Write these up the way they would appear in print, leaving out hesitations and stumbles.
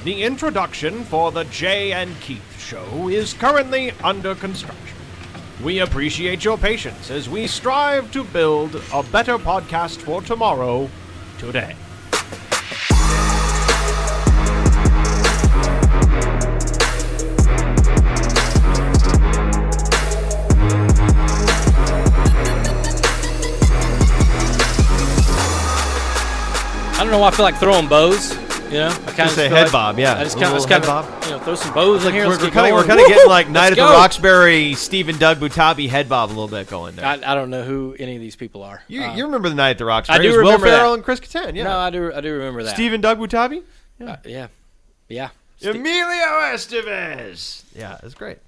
The introduction for the Jay and Keith Show is currently under construction. We appreciate your patience as we strive to build a better podcast for tomorrow, today. I don't know why I feel like throwing bows. You know, I kind of say head bob, yeah. I just kind of, throw some bows in here. We're kind of getting like Night at the Roxbury, Stephen Doug Butabi head bob a little bit going there. I don't know who any of these people are. You remember the Night at the Roxbury? I do remember Will Ferrell that. and Chris Kattan, yeah. No, I do remember that. Stephen Doug Butabi? Yeah. Emilio Estevez. Yeah, it's great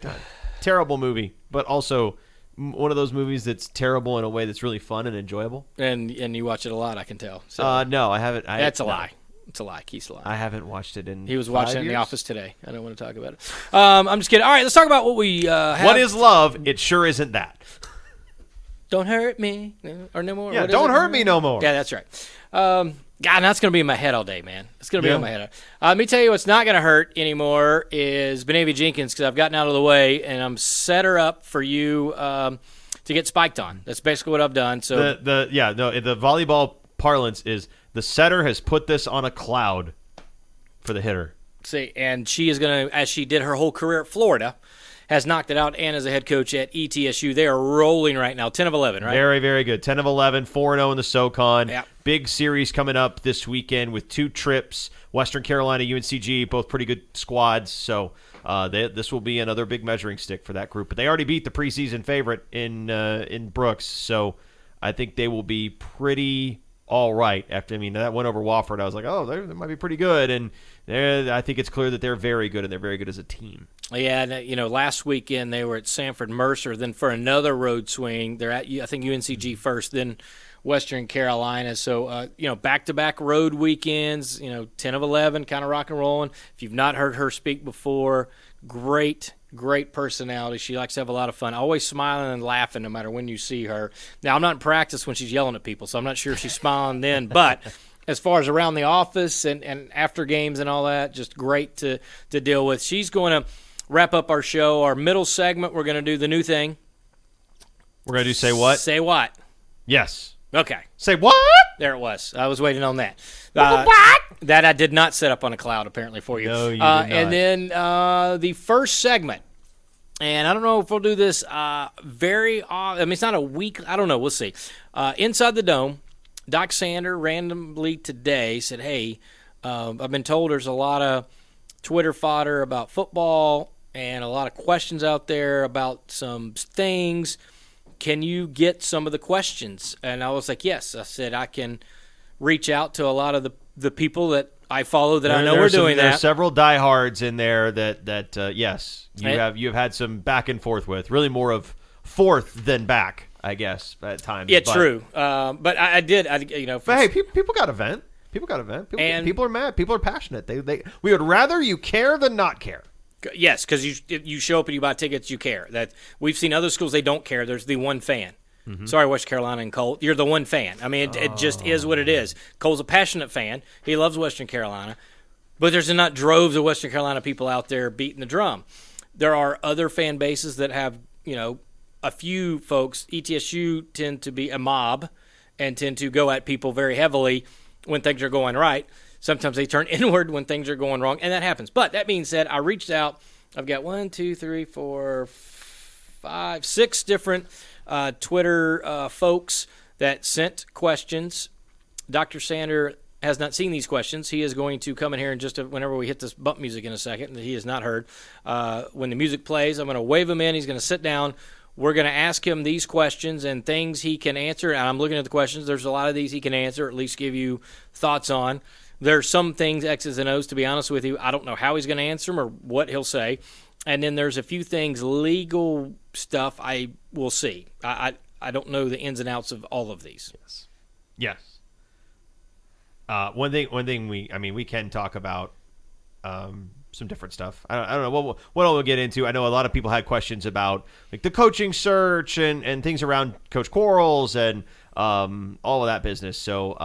time. Terrible movie, but also one of those movies that's terrible in a way that's really fun and enjoyable. And you watch it a lot, I can tell. So. No, I haven't. That's a lie. It's a lie. Keith's a lie. I haven't watched it in He was watching 5 it in years? The Office today. I don't want to talk about it. I'm just kidding. All right, let's talk about what we have. What is love? It sure isn't that. Don't hurt me. Or no more. Yeah, don't hurt me no more. Yeah, that's right. God, that's going to be in my head all day, man. It's going to be in my head. Let me tell you what's not going to hurt anymore is Benavia Jenkins, because I've gotten out of the way, and I'm set her up for you to get spiked on. That's basically what I've done. So the volleyball parlance is the setter has put this on a cloud for the hitter. See, and she is going to, as she did her whole career at Florida, has knocked it out, and as a head coach at ETSU, they are rolling right now, 10 of 11, right? Very, very good. 10 of 11, 4-0 in the SoCon. Yep. Big series coming up this weekend with 2 trips. Western Carolina, UNCG, both pretty good squads. So this will be another big measuring stick for that group. But they already beat the preseason favorite in Brooks, so I think they will be pretty all right. That went over Wofford. I was like, oh, they might be pretty good. And I think it's clear that they're very good, and they're very good as a team. Yeah, last weekend they were at Sanford Mercer. Then for another road swing, they're at, I think, UNCG first, then Western Carolina. So, back-to-back road weekends, 10 of 11, kind of rock and rolling. If you've not heard her speak before, great personality. She likes to have a lot of fun, always smiling and laughing no matter when you see her. Now, I'm not in practice when she's yelling at people, so I'm not sure if she's smiling then. But as far as around the office and after games and all that, just great to deal with. She's going to wrap up our show. Our middle segment, we're going to do the new thing. We're going to do Say What? Say What? Yes. Okay. Say what? There it was. I was waiting on that. What? That I did not set up on a cloud, apparently, for you. No, you did not. And then the first segment, and I don't know if we'll do this very often. I mean, it's not a week. I don't know. We'll see. Inside the Dome, Doc Sander randomly today said, hey, I've been told there's a lot of Twitter fodder about football and a lot of questions out there about some things. Can you get some of the questions? And I was like, yes. I said I can reach out to a lot of the people that I follow that I know are doing that. There are several diehards in there that yes, you have had some back and forth with. Really more of forth than back, I guess, at times. Yeah, true. But I did. But hey, people got to vent. People are mad. People are passionate. We would rather you care than not care. Yes, because you show up and you buy tickets, you care. That we've seen other schools, they don't care. There's the one fan. Mm-hmm. Sorry, West Carolina and Cole. You're the one fan. I mean, it just is what it is. Cole's a passionate fan. He loves Western Carolina. But there's not droves of Western Carolina people out there beating the drum. There are other fan bases that have, a few folks. ETSU tend to be a mob and tend to go at people very heavily when things are going right. Sometimes they turn inward when things are going wrong, and that happens. But that being said, I reached out. I've got 6 different Twitter folks that sent questions. Dr. Sander has not seen these questions. He is going to come in here in just whenever we hit this bump music in a second that he has not heard. When the music plays, I'm going to wave him in. He's going to sit down. We're going to ask him these questions and things he can answer. And I'm looking at the questions. There's a lot of these he can answer, or at least give you thoughts on. There's some things, X's and O's, to be honest with you. I don't know how he's going to answer them or what he'll say. And then there's a few things, legal stuff, I will see. I don't know the ins and outs of all of these. Yes. One thing we can talk about some different stuff. I don't know what all we'll get into. I know a lot of people had questions about like the coaching search and things around Coach Quarles and all of that business. So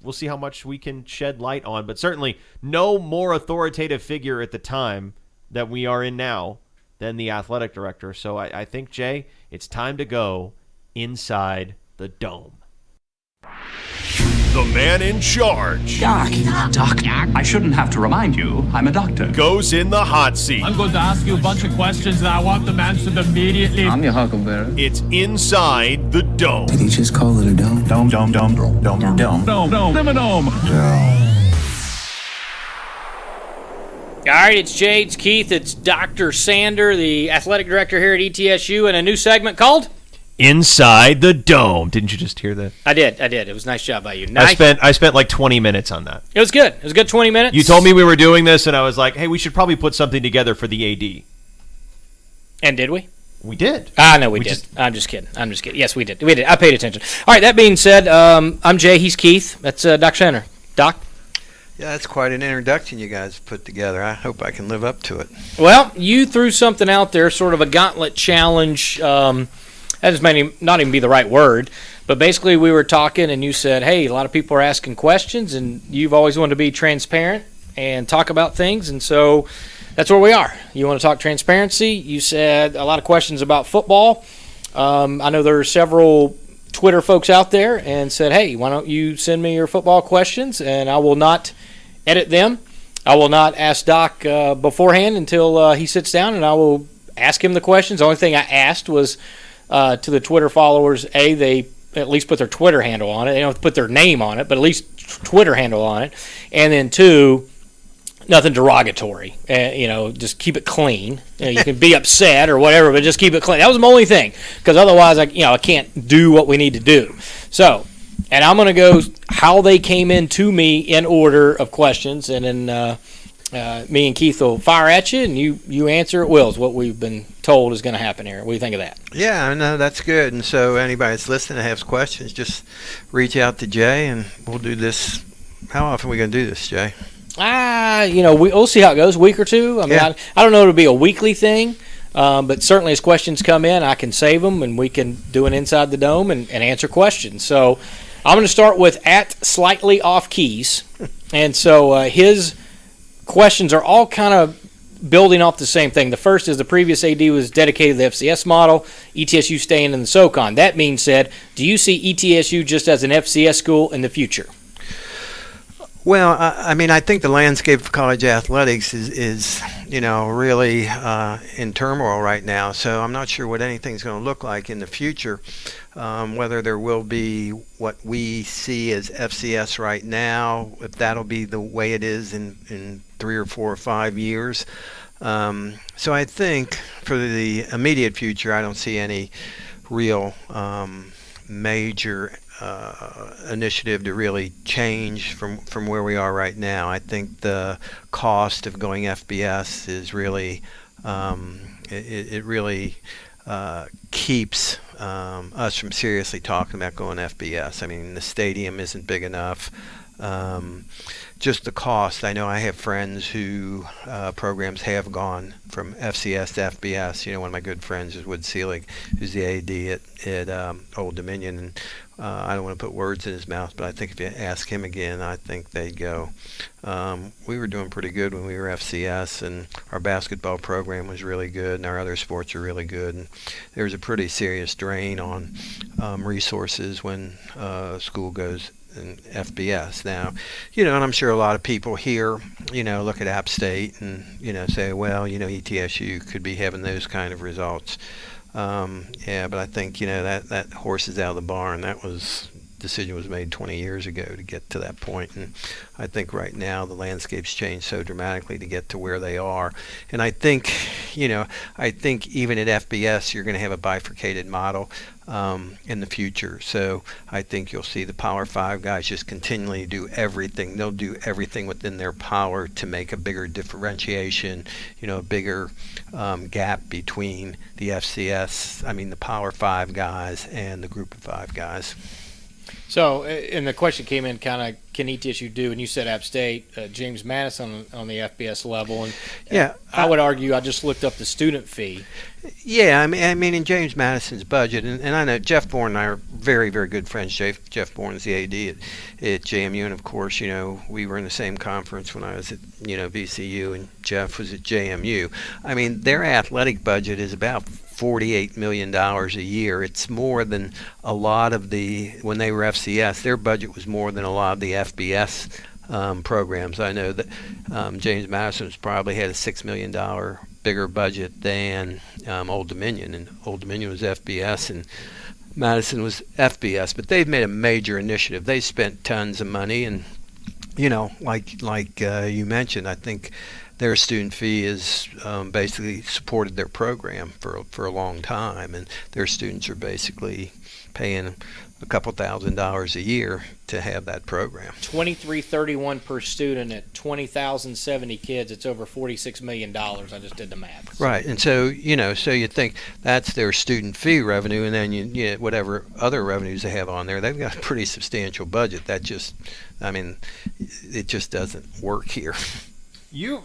we'll see how much we can shed light on. But certainly no more authoritative figure at the time that we are in now than the athletic director. So I think, Jay, it's time to go inside the dome. The man in charge Doc. I shouldn't have to remind you, I'm a doctor. goes in the hot seat. I'm going to ask you a bunch of questions and I want them answered immediately. I'm your huckleberry. It's inside the dome. Did he just call it a dome? Dome. All right, it's Jay, it's Keith, it's Dr. Sander, the athletic director here at ETSU, and a new segment called Inside the Dome. Didn't you just hear that? I did. It was a nice job by you. Nice. I spent like 20 minutes on that. It was good. It was a good 20 minutes. You told me we were doing this, and I was like, hey, we should probably put something together for the AD. And did we? We did. No, we did. I'm just kidding. Yes, we did. I paid attention. All right, that being said, I'm Jay, he's Keith. That's Dr. Sander. Doc? Yeah, that's quite an introduction you guys put together. I hope I can live up to it. Well, you threw something out there, sort of a gauntlet challenge. That just may not even be the right word, but basically we were talking and you said, hey, a lot of people are asking questions and you've always wanted to be transparent and talk about things, and so that's where we are. You want to talk transparency. You said a lot of questions about football. I know there are several Twitter folks out there and said, hey, why don't you send me your football questions, and I will not edit them. I will not ask Doc beforehand until he sits down, and I will ask him the questions. The only thing I asked was to the Twitter followers, they at least put their Twitter handle on it. They don't put their name on it, but at least Twitter handle on it. And then 2, nothing derogatory. Just keep it clean. You can be upset or whatever, but just keep it clean. That was my only thing, because otherwise, I can't do what we need to do. So, and I'm going to go how they came in to me in order of questions, and then me and Keith will fire at you, and you answer at will is what we've been told is going to happen here. What do you think of that? Yeah, no, that's good. And so anybody that's listening that has questions, just reach out to Jay, and we'll do this. How often are we going to do this, Jay? We'll see how it goes. A week or two. I don't know if it'll be a weekly thing, but certainly as questions come in, I can save them, and we can do an Inside the Dome and answer questions. So I'm going to start with at Slightly Off Keys. And so his questions are all kind of building off the same thing. The first is the previous AD was dedicated to the FCS model, ETSU staying in the SoCon. That being said, do you see ETSU just as an FCS school in the future? Well, I think the landscape of college athletics is really in turmoil right now. So I'm not sure what anything's going to look like in the future, whether there will be what we see as FCS right now, if that'll be the way it is in 3 or 4 or 5 years. So I think for the immediate future, I don't see any real major initiative to really change from where we are right now. I think the cost of going FBS is really it really keeps us from seriously talking about going FBS. I mean, the stadium isn't big enough. Just the cost. I know I have friends who programs have gone from FCS to FBS. One of my good friends is Wood Seelig, who's the AD at Old Dominion, and I don't want to put words in his mouth, but I think if you ask him again, I think they'd go. We were doing pretty good when we were FCS, and our basketball program was really good, and our other sports are really good. And there was a pretty serious drain on resources when school goes in FBS. Now, and I'm sure a lot of people here, look at App State and, say, well, ETSU could be having those kind of results. But I think, that horse is out of the barn. Decision was made 20 years ago to get to that point, and I think right now the landscape's changed so dramatically to get to where they are. And I think even at FBS you're going to have a bifurcated model in the future. So I think you'll see the Power 5 guys just continually do everything. They'll do everything within their power to make a bigger differentiation, a bigger gap between the FCS, the Power 5 guys and the Group of 5 guys. So, and the question came in kind of, can ETSU do? And you said App State, James Madison on the FBS level. And Yeah, I would argue, I just looked up the student fee. Yeah, I mean, in James Madison's budget, and I know Jeff Bourne and I are very, very good friends. Jeff Bourne's the AD at JMU, and of course, we were in the same conference when I was at, VCU, and Jeff was at JMU. I mean, their athletic budget is about $48 million a year. It's more than a lot of when they were FCS, their budget was more than a lot of the FBS programs. I know that James Madison's probably had a $6 million bigger budget than Old Dominion, and Old Dominion was FBS and Madison was FBS, but they've made a major initiative. They spent tons of money, and like you mentioned, I think their student fee is basically supported their program for a long time, and their students are basically paying a couple $1,000s a year to have that program. $23.31 per student at 20,070 kids. It's over $46 million. I just did the math. Right, and so so you think that's their student fee revenue, and then you whatever other revenues they have on there, they've got a pretty substantial budget. It just doesn't work here.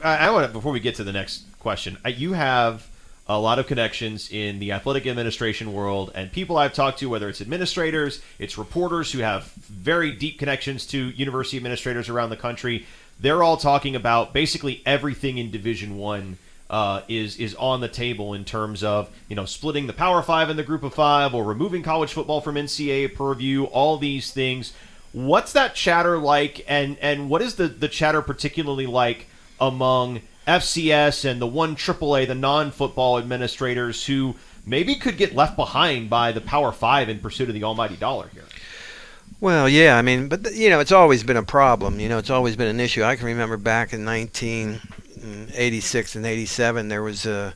I want to, before we get to the next question, you have a lot of connections in the athletic administration world, and people I've talked to, whether it's administrators, it's reporters who have very deep connections to university administrators around the country. They're all talking about basically everything in Division I is on the table in terms of splitting the Power Five and the Group of Five, or removing college football from NCAA purview. All these things. What's that chatter like, and what is the chatter particularly like among FCS and the 1AAA, the non-football administrators who maybe could get left behind by the Power Five in pursuit of the almighty dollar here? Well, yeah, I mean, but it's always been a problem. It's always been an issue. I can remember back in 1986 and 87, there was a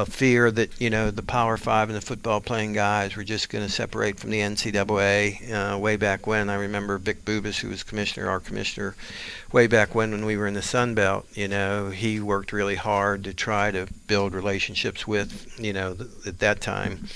fear that the Power Five and the football playing guys were just going to separate from the NCAA. Way back when, I remember Vic Bubas, who was our commissioner, way back when we were in the Sun Belt. He worked really hard to try to build relationships with, at that time.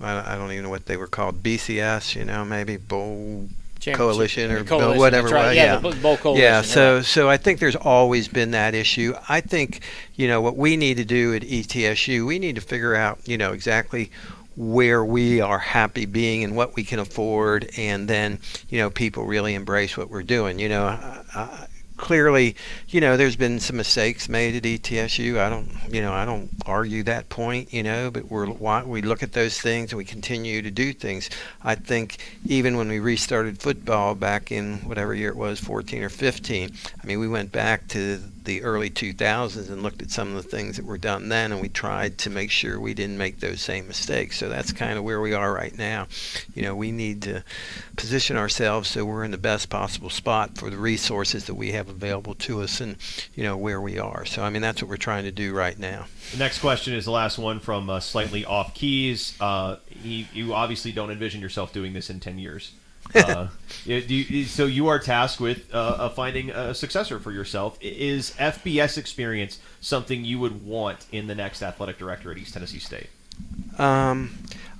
I don't even know what they were called, BCS, maybe Bowl Coalition or whatever. Right. Yeah, the Bowl Coalition. Yeah, so I think there's always been that issue. I think, what we need to do at ETSU, we need to figure out, exactly where we are happy being and what we can afford, and then, people really embrace what we're doing. Clearly, there's been some mistakes made at ETSU. I don't argue that point, but we look at those things and we continue to do things. I think even when we restarted football back in whatever year it was, 14 or 15, we went back to the early 2000s and looked at some of the things that were done then, and we tried to make sure we didn't make those same mistakes. So that's kind of where we are right now. We need to position ourselves so we're in the best possible spot for the resources that we have available to us, and where we are. So that's what we're trying to do right now. The next question is the last one from Slightly Off Keys. You obviously don't envision yourself doing this in 10 years. So you are tasked with finding a successor for yourself. Is FBS experience something you would want in the next athletic director at East Tennessee State?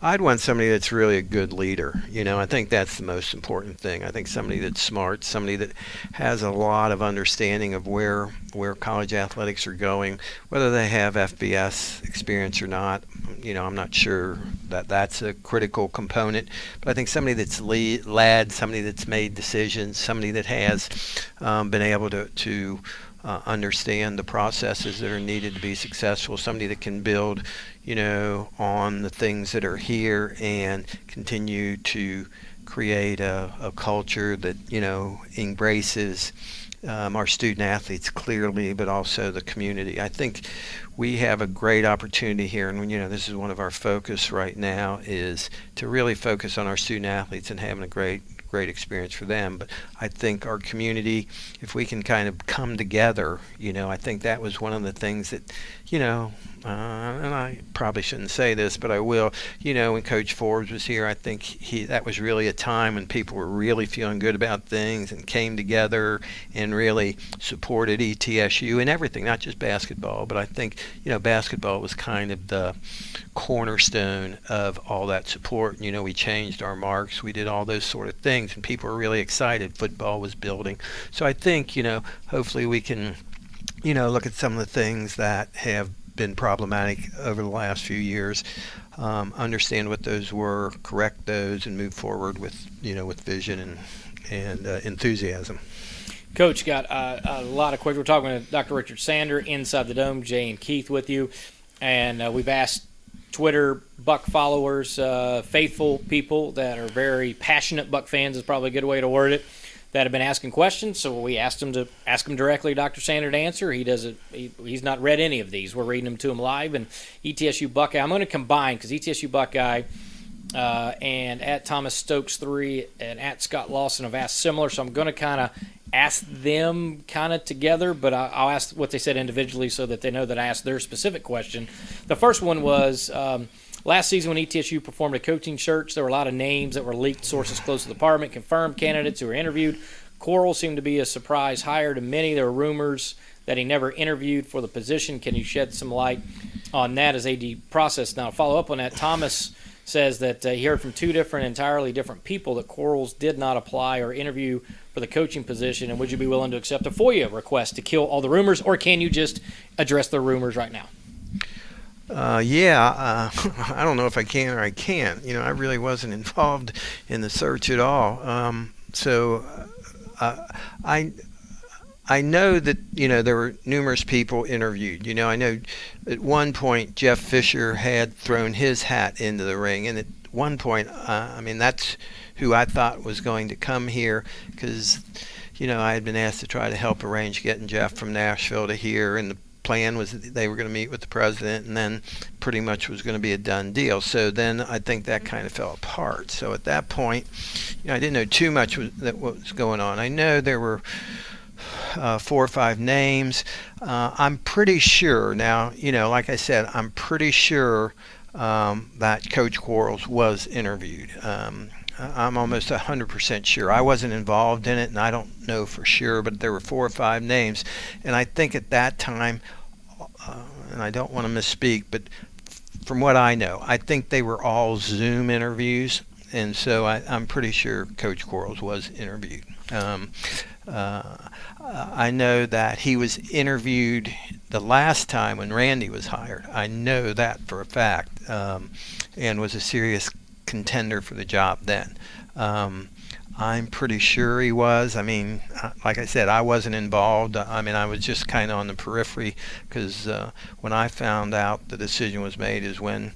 I'd want somebody that's really a good leader. I think that's the most important thing. I think somebody that's smart, somebody that has a lot of understanding of where college athletics are going, whether they have FBS experience or not. I'm not sure that that's a critical component, but I think somebody that's led, somebody that's made decisions, somebody that has been able to understand the processes that are needed to be successful, somebody that can build, on the things that are here and continue to create a culture that, embraces our student athletes clearly, but also the community. I think we have a great opportunity here, and this is one of our focus right now, is to really focus on our student athletes and having a great great experience for them. But I think our community, if we can kind of come together, I think that was one of the things that, and I probably shouldn't say this, but I will. When Coach Forbes was here, I think that was really a time when people were really feeling good about things and came together and really supported ETSU and everything, not just basketball. But I think, basketball was kind of the cornerstone of all that support. We changed our marks. We did all those sort of things, and people were really excited. Football was building. So I think, hopefully we can, look at some of the things that have been problematic over the last few years, understand what those were, correct those, and move forward with vision and enthusiasm. Coach, got a lot of questions. We're talking with Dr. Richard Sander, Inside the Dome, Jay and Keith with you, and we've asked Twitter Buck followers, faithful people that are very passionate Buck fans is probably a good way to word it, that have been asking questions. So we asked him to ask him directly, Dr. Sander, to answer. He's not read any of these. We're reading them to him live. And ETSU Buckeye, I'm going to combine because ETSU Buckeye and at Thomas Stokes 3 and at Scott Lawson have asked similar. So I'm going to kind of ask them kind of together, but I'll ask what they said individually so that they know that I asked their specific question. The first one was last season when ETSU performed a coaching search, there were a lot of names that were leaked. Sources close to the department confirmed candidates who were interviewed. Coral seemed to be a surprise hire to many. There were rumors that he never interviewed for the position. Can you shed some light on that as AD process? Now, to follow up on that, Thomas says that he heard from two entirely different people that Corals did not apply or interview for the coaching position. And would you be willing to accept a FOIA request to kill all the rumors, or can you just address the rumors right now? I don't know if I can or I can't. I really wasn't involved in the search at all. I know that, there were numerous people interviewed. I know at one point Jeff Fisher had thrown his hat into the ring. And at one point, that's who I thought was going to come here because, I had been asked to try to help arrange getting Jeff from Nashville to here. And the plan was that they were going to meet with the president and then pretty much was going to be a done deal. So then I think that kind of fell apart. So at that point, I didn't know too much what was going on. I know there were 4 or 5 names. I'm pretty sure now, like I said, I'm pretty sure that Coach Quarles was interviewed. I'm almost 100% sure. I wasn't involved in it, and I don't know for sure, but there were 4 or 5 names. And I think at that time, and I don't want to misspeak, but from what I know, I think they were all Zoom interviews, and so I'm pretty sure Coach Quarles was interviewed. I know that he was interviewed the last time when Randy was hired. I know that for a fact, and was a serious contender for the job then. I'm pretty sure he was. Like I said, I wasn't involved. I was just kind of on the periphery because when I found out the decision was made is when,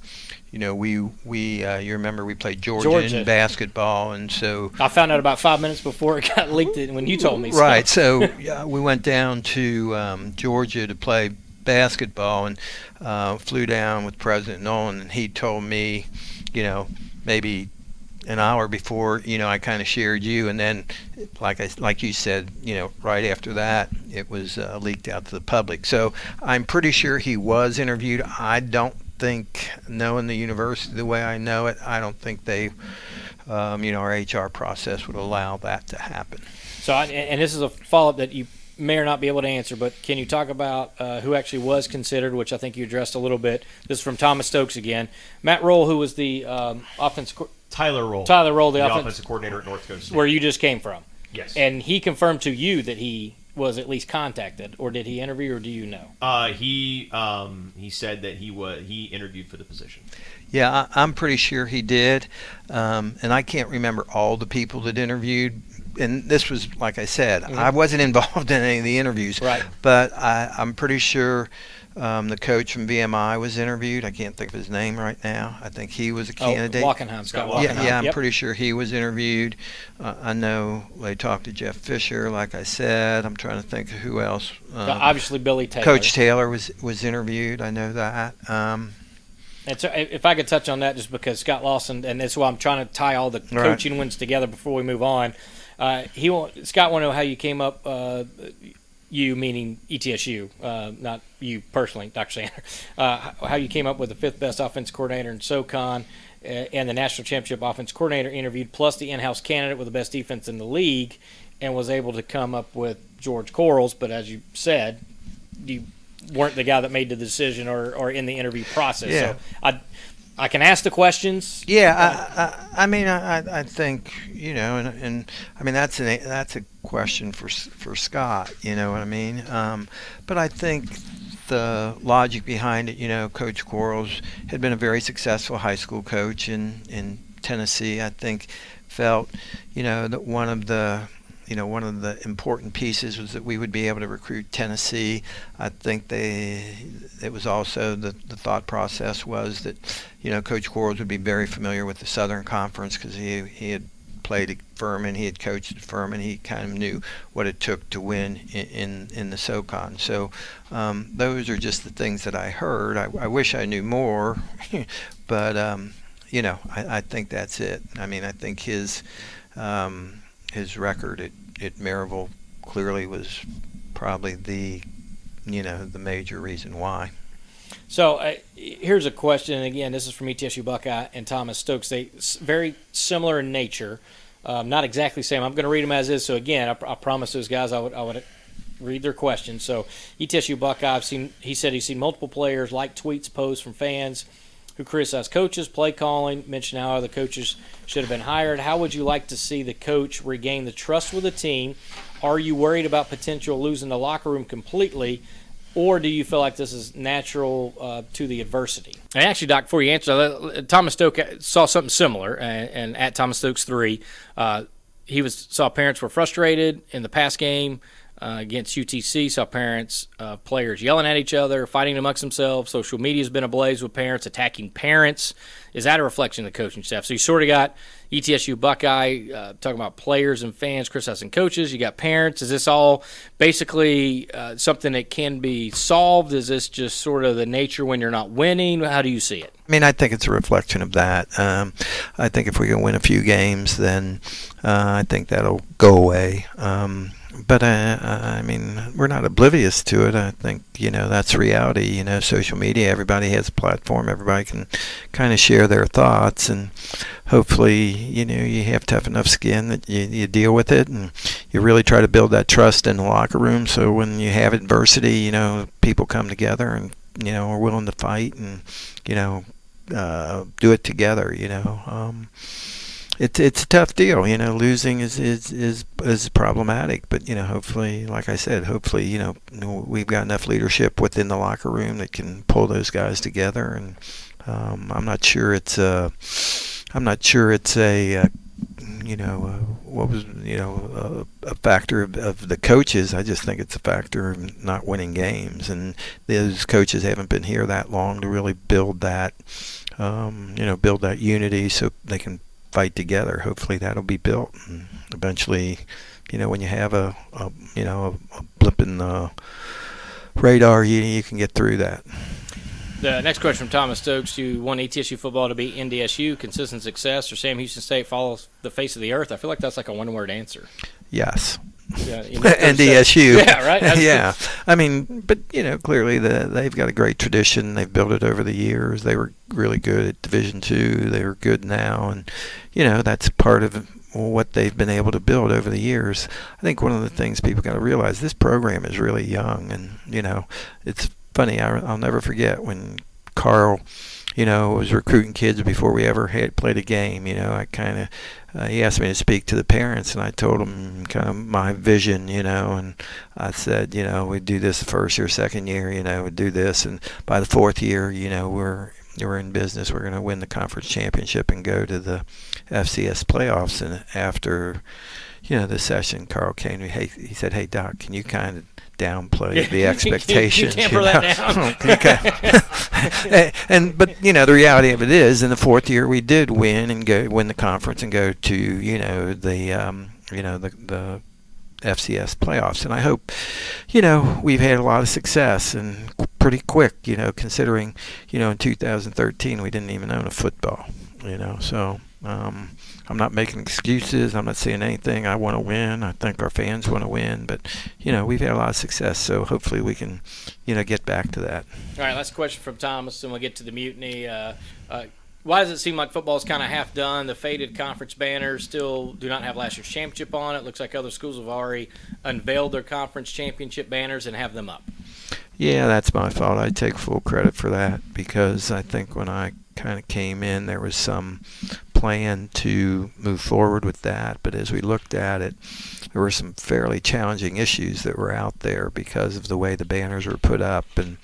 you remember we played Georgia in basketball, and so I found out about 5 minutes before it got leaked when you told me. Right. So we went down to Georgia to play basketball and flew down with President Nolan, and he told me, maybe an hour before, I kind of shared you, and then, like you said, right after that, it was leaked out to the public. So I'm pretty sure he was interviewed. I don't think, knowing the university the way I know it, I don't think they, our HR process would allow that to happen. So, and this is a follow-up that you may or not be able to answer, but can you talk about who actually was considered, which I think you addressed a little bit. This is from Thomas Stokes again. Matt Roll, who was the offensive Tyler Roll, the offensive coordinator at North Coast State. Where you just came from. Yes. And he confirmed to you that he was at least contacted, or did he interview, or do you know? He said that he interviewed for the position. Yeah, I'm pretty sure he did, and I can't remember all the people that interviewed. And this was, like I said, I wasn't involved in any of the interviews, right? But I'm pretty sure the coach from VMI was interviewed. I can't think of his name right now. I think he was a candidate. Scott Walkenheim. Yeah, I'm pretty sure he was interviewed. I know they talked to Jeff Fisher, like I said. I'm trying to think of who else. Obviously, Billy Taylor. Coach Taylor was interviewed. I know that. And so if I could touch on that, just because Scott Lawson, and that's why I'm trying to tie all the coaching wins together before we move on. Scott want to know how you came up, you meaning ETSU, not you personally, Dr. Sander, how you came up with the 5th best offense coordinator in SoCon and the national championship offense coordinator interviewed, plus the in-house candidate with the best defense in the league, and was able to come up with George Quarles. But as you said, you weren't the guy that made the decision or in the interview process. Yeah. So I can ask the questions. Yeah, I mean, I think, and I mean that's a question for Scott. You know what I mean? But I think the logic behind it, Coach Quarles had been a very successful high school coach in Tennessee. I think felt, that one of the important pieces was that we would be able to recruit Tennessee. I think it was also the thought process was that, Coach Quarles would be very familiar with the Southern Conference because he had played at Furman, he had coached at Furman, he kind of knew what it took to win in the SoCon. So those are just the things that I heard. I wish I knew more, but I think that's it. I mean, I think his record at Maryville clearly was probably the major reason why. So here's a question, and again, this is from ETSU Buckeye and Thomas Stokes. They very similar in nature, not exactly the same. I'm going to read them as is. So again, I promised those guys I would read their questions. So ETSU Buckeye, he said he's seen multiple players like tweets, posts from fans who criticize coaches, play calling, mention how other coaches should have been hired. How would you like to see the coach regain the trust with the team? Are you worried about potential losing the locker room completely, or do you feel like this is natural to the adversity? And actually, Doc, before you answer, Thomas Stokes saw something similar, and at Thomas Stokes 3, saw parents were frustrated in the pass game against UTC, saw parents, players yelling at each other, fighting amongst themselves. Social media has been ablaze with parents attacking parents. Is that a reflection of the coaching staff? So you sort of got ETSU Buckeye talking about players and fans criticizing coaches. You got parents. Is this all basically something that can be solved? Is this just sort of the nature when you're not winning? How do you see it? I mean, I think it's a reflection of that. I think if we can win a few games, then I think that'll go away. But I mean, we're not oblivious to it. I think, that's reality. Social media, everybody has a platform. Everybody can kind of share their thoughts. And hopefully, you have tough enough skin that you deal with it. And you really try to build that trust in the locker room. So when you have adversity, people come together and, are willing to fight and, do it together, It's a tough deal, losing is problematic, but hopefully, like I said, we've got enough leadership within the locker room that can pull those guys together, and I'm not sure it's a factor of the coaches. I just think it's a factor of not winning games, and those coaches haven't been here that long to really build that unity so they can fight together. Hopefully that'll be built, and eventually, when you have a blip in the radar, you can get through that. The next question from Thomas Stokes: you want ETSU football to be NDSU, consistent success, or Sam Houston State follows the face of the earth? I feel like that's like a one-word answer. Yes. Yeah, NDSU. Yeah, right. Yeah. I mean, but clearly they've got a great tradition. They've built it over the years. They were really good at Division II. They were good now, and that's part of what they've been able to build over the years. I think one of the things people got to realize, this program is really young, and it's funny. I'll never forget when Carl, was recruiting kids before we ever had played a game. I kind of he asked me to speak to the parents, and I told him kind of my vision, and I said, we'd do this the first year, second year, we'd do this, and by the fourth year, we're in business. We're going to win the conference championship and go to the FCS playoffs. And after, the session, Carl came to me. He said, "Hey, Doc, can you kind of downplay the expectations?" You temper that down. But the reality of it is, in the fourth year, we did win the conference and go to the FCS playoffs. And I hope, we've had a lot of success, and pretty quick, considering, in 2013 we didn't even own a football, So I'm not making excuses. I'm not saying anything. I want to win. I think our fans want to win. But, we've had a lot of success, so hopefully we can, get back to that. All right, last question from Thomas, and we'll get to the mutiny. Why does it seem like football is kind of half done? The faded conference banners still do not have last year's championship on it. Looks like other schools have already unveiled their conference championship banners and have them up. Yeah, that's my fault. I take full credit for that because I think when I kind of came in, there was some plan to move forward with that. But as we looked at it, there were some fairly challenging issues that were out there because of the way the banners were put up. And,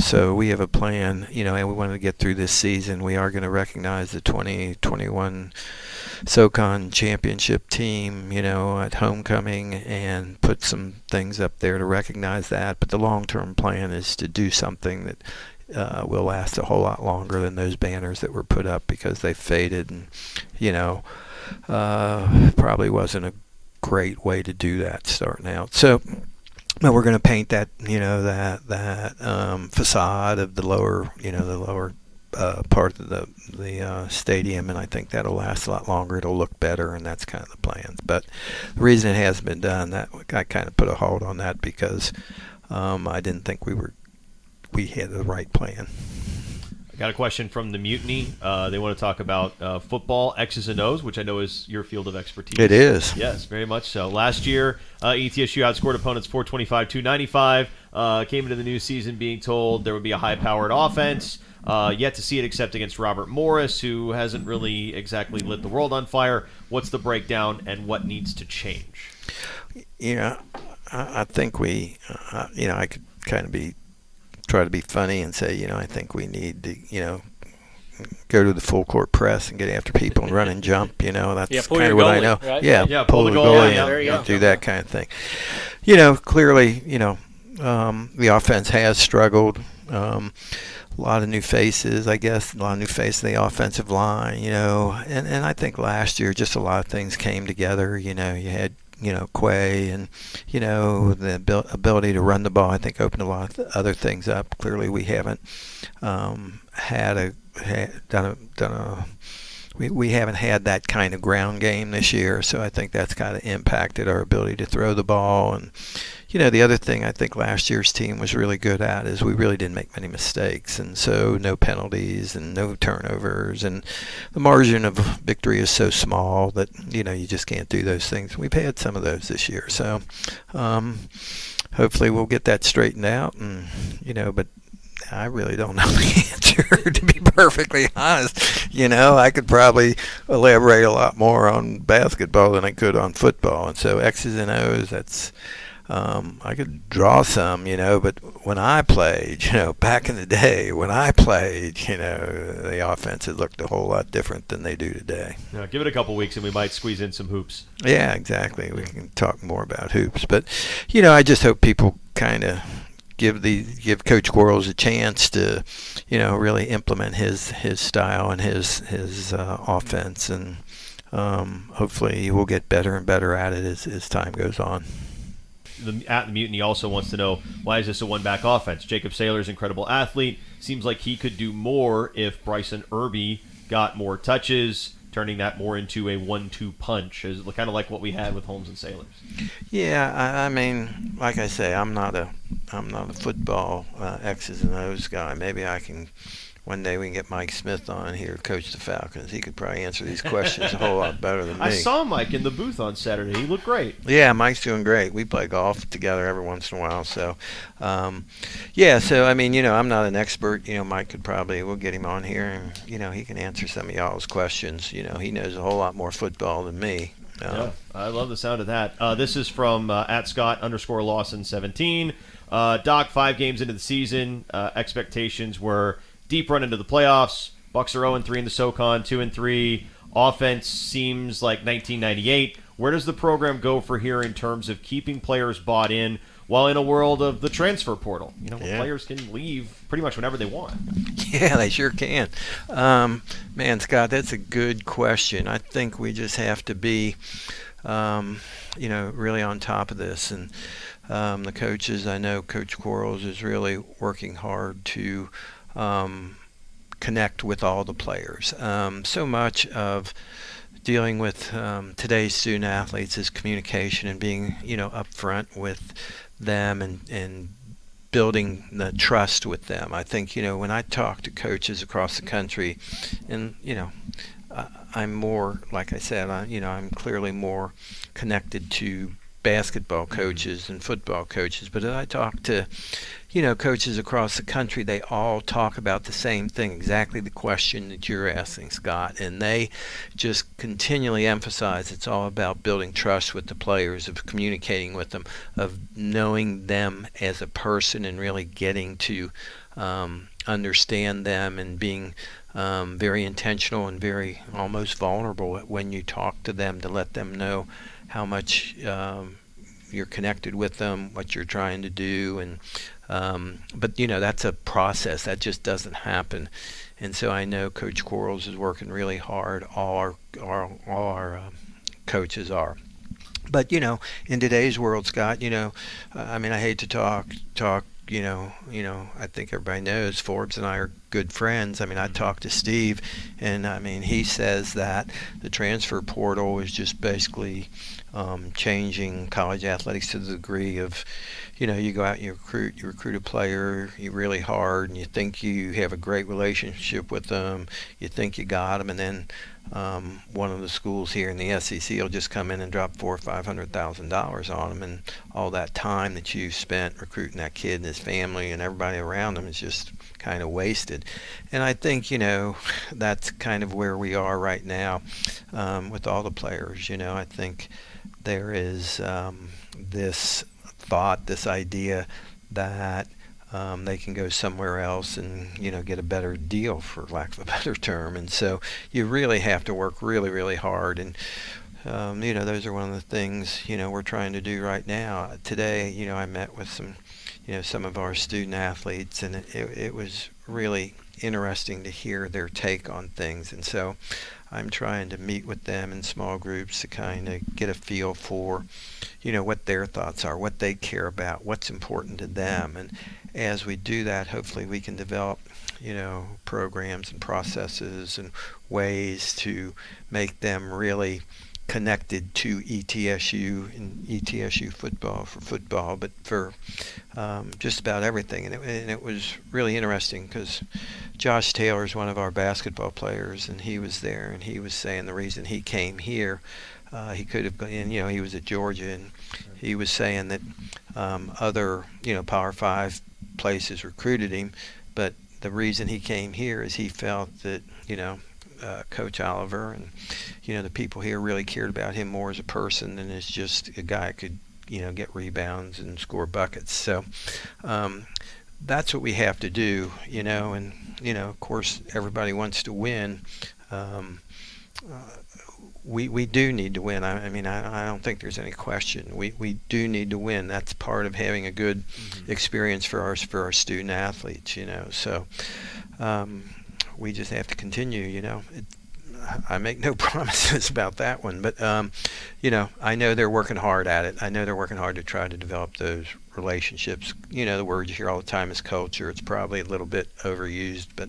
so we have a plan, and we wanted to get through this season. We are going to recognize the 2021 SoCon championship team, at homecoming and put some things up there to recognize that. But the long-term plan is to do something that will last a whole lot longer than those banners that were put up because they faded and, probably wasn't a great way to do that starting out. So we're going to paint that, that facade of the lower, part of the stadium, and I think that'll last a lot longer. It'll look better, and that's kind of the plans. But the reason it hasn't been done, that I kind of put a hold on that because I didn't think we had the right plan. I got a question from the Mutiny. They want to talk about football, X's and O's, which I know is your field of expertise. It is. Yes, very much so. Last year, ETSU outscored opponents 425-295. Came into the new season being told there would be a high-powered offense. Yet to see it except against Robert Morris, who hasn't really exactly lit the world on fire. What's the breakdown and what needs to change? I think I could kind of try to be funny and say, I think we need to, go to the full court press and get after people and run and jump. That's kind of what I know. Right? Yeah, pull the goalie and do that kind of thing. Clearly, the offense has struggled. A lot of new faces, I guess, a lot of new faces in the offensive line, and I think last year just a lot of things came together. You had Quay and, the ability to run the ball, I think, opened a lot of other things up. Clearly, we haven't we haven't had that kind of ground game this year, so I think that's kind of impacted our ability to throw the ball. And, the other thing I think last year's team was really good at is we really didn't make many mistakes, and so no penalties and no turnovers, and the margin of victory is so small that, you just can't do those things. We've had some of those this year, so hopefully we'll get that straightened out, and, but I really don't know the answer, to be perfectly honest. I could probably elaborate a lot more on basketball than I could on football. And so X's and O's, that's I could draw some, but when I played, back in the day, the offense had looked a whole lot different than they do today. Yeah, give it a couple weeks and we might squeeze in some hoops. Yeah, exactly. We can talk more about hoops. But, I just hope people kind of give Coach Quarles a chance to, really implement his style and his offense, and hopefully we'll get better and better at it as time goes on. The Mutiny also wants to know, why is this a one-back offense? Jacob Saylor's an incredible athlete. Seems like he could do more if Bryson Irby got more touches, turning that more into a 1-2 punch, is kind of like what we had with Holmes and Sailors. Yeah, I mean, like I say, I'm not a football X's and O's guy. Maybe one day we can get Mike Smith on here to coach the Falcons. He could probably answer these questions a whole lot better than me. I saw Mike in the booth on Saturday. He looked great. Yeah, Mike's doing great. We play golf together every once in a while. So, so, I mean, I'm not an expert. Mike we'll get him on here, and, he can answer some of y'all's questions. He knows a whole lot more football than me. Yeah, I love the sound of that. This is from @Scott_Lawson17. Doc, 5 games into the season, expectations were deep run into the playoffs. Bucks are 0-3 in the SoCon, 2-3. Offense seems like 1998. Where does the program go for here in terms of keeping players bought in while in a world of the transfer portal? Players can leave pretty much whenever they want. Yeah, they sure can. Man, Scott, that's a good question. I think we just have to be really on top of this. And the coaches, I know Coach Quarles is really working hard to connect with all the players. So much of dealing with today's student athletes is communication and being, upfront with them and building the trust with them. I think, when I talk to coaches across the country, and, I'm more, like I said, I'm clearly more connected to basketball coaches and football coaches, but as I talk to, coaches across the country, they all talk about the same thing, exactly the question that you're asking, Scott, and they just continually emphasize it's all about building trust with the players, of communicating with them, of knowing them as a person and really getting to understand them and being very intentional and very almost vulnerable when you talk to them, to let them know how much you're connected with them, what you're trying to do, and but that's a process that just doesn't happen. And so I know Coach Quarles is working really hard. All our coaches are. But in today's world, Scott, I hate to talk. I think everybody knows Forbes and I are good friends. I talked to Steve, and he says that the transfer portal is just basically changing college athletics to the degree of, you go out and you recruit a player, you really hard, and you think you have a great relationship with them, you think you got them, and then one of the schools here in the SEC will just come in and drop $400,000 or $500,000 on them, and all that time that you spent recruiting that kid and his family and everybody around him is just kind of wasted. And I think that's kind of where we are right now with all the players. I think there is this thought, this idea that they can go somewhere else and get a better deal, for lack of a better term. And so you really have to work really, really hard. And those are one of the things we're trying to do right now. Today, I met with some of our student athletes, and it was really interesting to hear their take on things. And so I'm trying to meet with them in small groups to kind of get a feel for, what their thoughts are, what they care about, what's important to them. And as we do that, hopefully we can develop, programs and processes and ways to make them really connected to ETSU and ETSU football for football, but for just about everything. And it was really interesting because Josh Taylor is one of our basketball players, and he was there, and he was saying the reason he came here, he could have gone, and he was at Georgia, and he was saying that other Power 5 places recruited him, but the reason he came here is he felt that Coach Oliver and the people here really cared about him more as a person than as just a guy who could get rebounds and score buckets. So that's what we have to do, and of course everybody wants to win. We do need to win. I don't think there's any question. We do need to win. That's part of having a good experience for our student athletes. So we just have to continue. I make no promises about that one, but I know they're working hard at it. I know they're working hard to try to develop those relationships. The word you hear all the time is culture. It's probably a little bit overused, but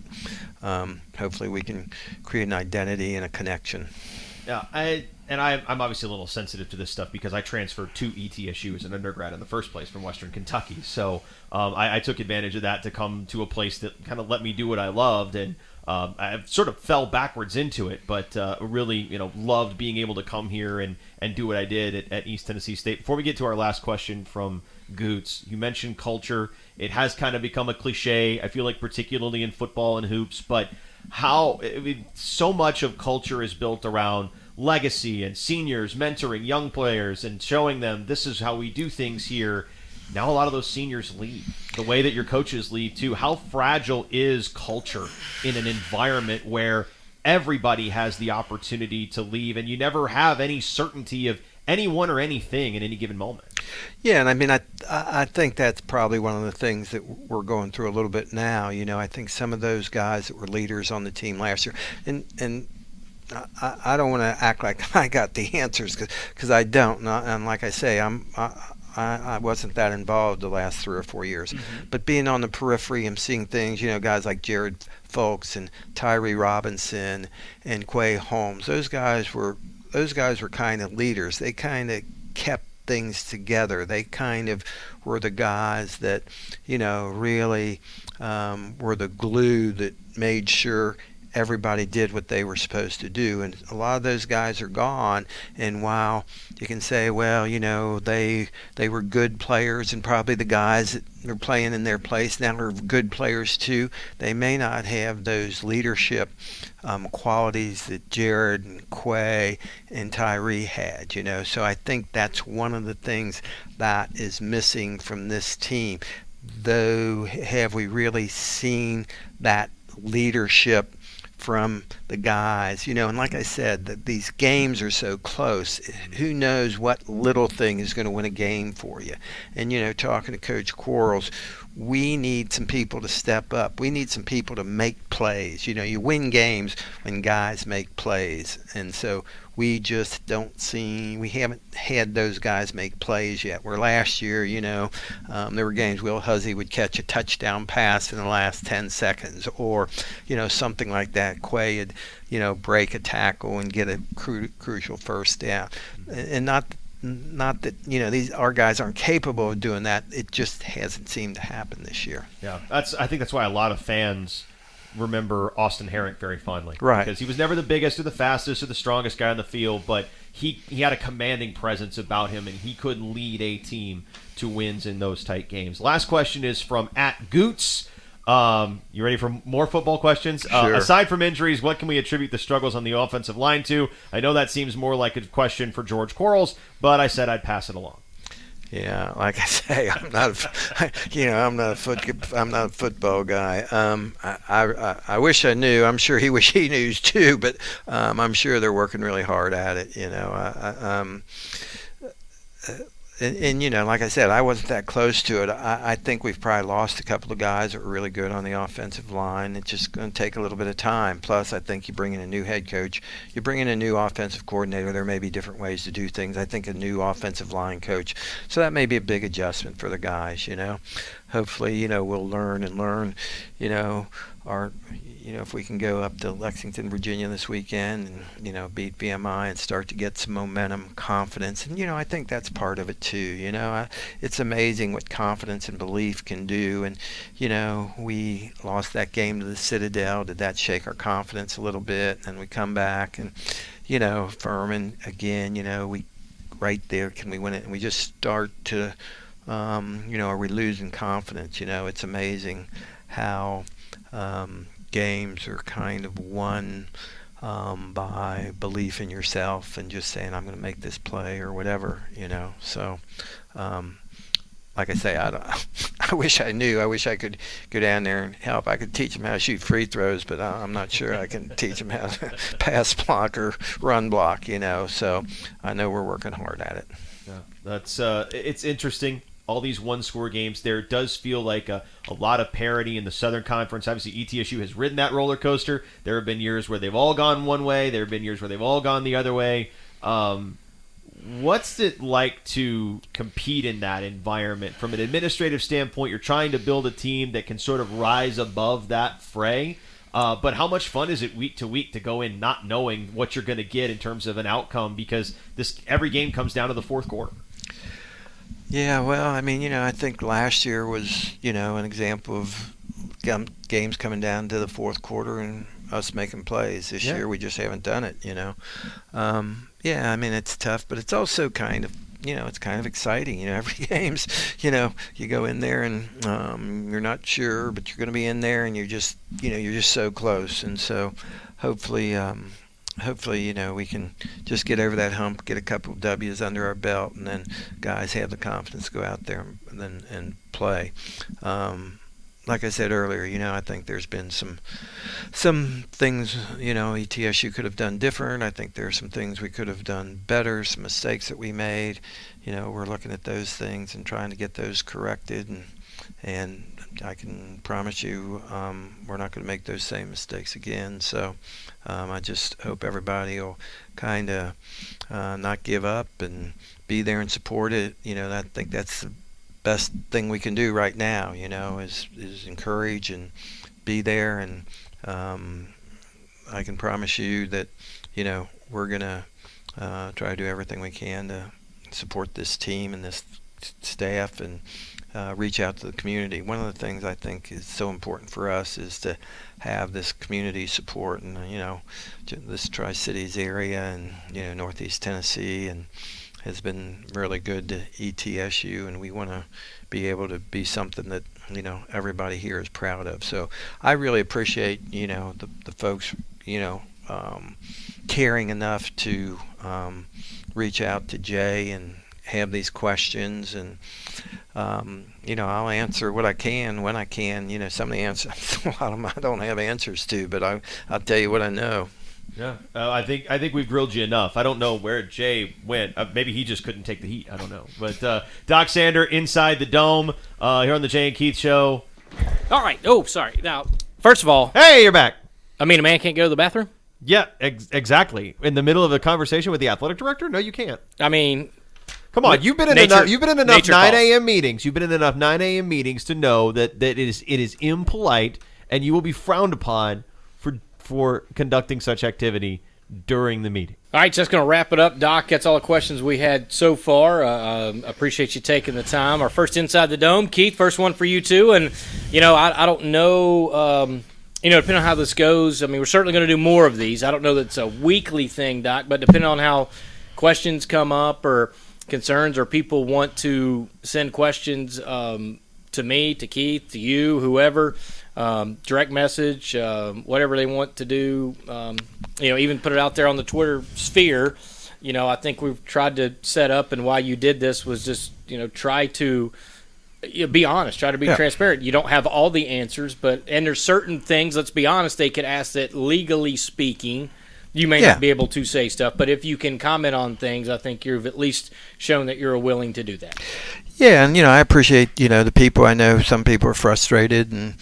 hopefully we can create an identity and a connection. Yeah, I'm obviously a little sensitive to this stuff because I transferred to ETSU as an undergrad in the first place from Western Kentucky. So I took advantage of that to come to a place that kind of let me do what I loved, and I sort of fell backwards into it, but really, loved being able to come here and do what I did at East Tennessee State. Before we get to our last question from Goots, you mentioned culture. It has kind of become a cliche, I feel like, particularly in football and hoops, but so much of culture is built around legacy and seniors mentoring young players and showing them this is how we do things here. Now a lot of those seniors leave. The way that your coaches leave too. How fragile is culture in an environment where everybody has the opportunity to leave and you never have any certainty of anyone or anything in any given moment? Yeah, and I think that's probably one of the things that we're going through a little bit now. I think some of those guys that were leaders on the team last year, and I don't want to act like I got the answers because I don't. And like I say, I wasn't that involved the last 3 or 4 years. Mm-hmm. But being on the periphery and seeing things, guys like Jared Folks and Tyree Robinson and Quay Holmes, those guys were kind of leaders. They kind of kept things together. They kind of were the guys that, really were the glue that made sure everybody did what they were supposed to do. And a lot of those guys are gone. And while you can say, well, they were good players, and probably the guys that are playing in their place now are good players too, they may not have those leadership qualities that Jared and Quay and Tyree had, So I think that's one of the things that is missing from this team. Though, have we really seen that leadership from the guys, and like I said, that these games are so close. Who knows what little thing is going to win a game for you? And talking to Coach Quarles, we need some people to step up. We need some people to make plays. You win games when guys make plays, and so we just we haven't had those guys make plays yet. Where last year, there were games Will Huzzy would catch a touchdown pass in the last 10 seconds, or, something like that. Quay would, break a tackle and get a crucial first down. And not that, our guys aren't capable of doing that. It just hasn't seemed to happen this year. Yeah, I think that's why a lot of fans remember Austin Herrick very fondly. Right. Because he was never the biggest or the fastest or the strongest guy on the field, but he had a commanding presence about him, and he could lead a team to wins in those tight games. Last question is from @Goots. You ready for more football questions? Sure. Aside from injuries, what can we attribute the struggles on the offensive line to? I know that seems more like a question for George Quarles, but I said I'd pass it along. Yeah, like I say, I'm not a football guy. I wish I knew. I'm sure he wish he knew too, but I'm sure they're working really hard at it. And like I said, I wasn't that close to it. I think we've probably lost a couple of guys that were really good on the offensive line. It's just going to take a little bit of time. Plus, I think you bring in a new head coach, you bring in a new offensive coordinator. There may be different ways to do things. I think a new offensive line coach. So that may be a big adjustment for the guys. Hopefully, we'll learn. If we can go up to Lexington, Virginia this weekend and, beat VMI and start to get some momentum, confidence. And, I think that's part of it too. It's amazing what confidence and belief can do. And, we lost that game to the Citadel. Did that shake our confidence a little bit? And we come back and, Furman again, we right there, can we win it? And we just start to, are we losing confidence? It's amazing how games are kind of won by belief in yourself and just saying, I'm going to make this play or whatever, So, like I say, I wish I knew. I wish I could go down there and help. I could teach them how to shoot free throws, but I'm not sure I can teach them how to pass block or run block, So I know we're working hard at it. Yeah, that's it's interesting. All these one-score games, there does feel like a lot of parity in the Southern Conference. Obviously, ETSU has ridden that roller coaster. There have been years where they've all gone one way. There have been years where they've all gone the other way. What's it like to compete in that environment? From an administrative standpoint, you're trying to build a team that can sort of rise above that fray. But how much fun is it week to week to go in not knowing what you're going to get in terms of an outcome, because every game comes down to the fourth quarter? Yeah, well, I think last year was, an example of games coming down to the fourth quarter and us making plays. This year we just haven't done it, it's tough, but it's also kind of, it's kind of exciting. Every game's, you go in there and you're not sure, but you're going to be in there and you're just so close. And so hopefully, we can just get over that hump, get a couple of W's under our belt, and then guys have the confidence to go out there and play. like I said earlier, I think there's been some things, ETSU could have done different. I think there are some things we could have done better, some mistakes that we made. We're looking at those things and trying to get those corrected, and I can promise you we're not going to make those same mistakes again. So I just hope everybody will kind of not give up and be there and support it. I think that's the best thing we can do right now, is encourage and be there. And I can promise you that, we're going to try to do everything we can to support this team and this staff and reach out to the community. One of the things I think is so important for us is to have this community support, and this Tri-Cities area and Northeast Tennessee and has been really good to ETSU, and we want to be able to be something that everybody here is proud of. So I really appreciate the folks caring enough to reach out to Jay and have these questions, and I'll answer what I can when I can. Some of the answers a lot of them I don't have answers to, but I'll tell you what I know. Yeah, I think we've grilled you enough. I don't know where Jay went. Maybe he just couldn't take the heat. I don't know. But Doc Sander inside the dome here on the Jay and Keith Show. All right. Oh, sorry. Now, first of all, hey, you're back. A man can't go to the bathroom? Yeah, exactly. In the middle of a conversation with the athletic director? No, you can't. Come on, you've been in enough 9 a.m. meetings. You've been in enough 9 a.m. meetings to know that it is impolite, and you will be frowned upon for conducting such activity during the meeting. All right, so that's going to wrap it up, Doc. That's all the questions we had so far. Appreciate you taking the time. Our first Inside the Dome. Keith, first one for you, too. And, I don't know, depending on how this goes, we're certainly going to do more of these. I don't know that it's a weekly thing, Doc, but depending on how questions come up or concerns or people want to send questions to me, to Keith, to you, whoever, direct message, whatever they want to do, even put it out there on the Twitter sphere. I think we've tried to set up, and why you did this was just, try to be honest, try to be transparent. You don't have all the answers, and there's certain things, let's be honest, they could ask that legally speaking, you may not be able to say stuff, but if you can comment on things, I think you've at least shown that you're willing to do that. Yeah, and I appreciate the people. I know some people are frustrated, and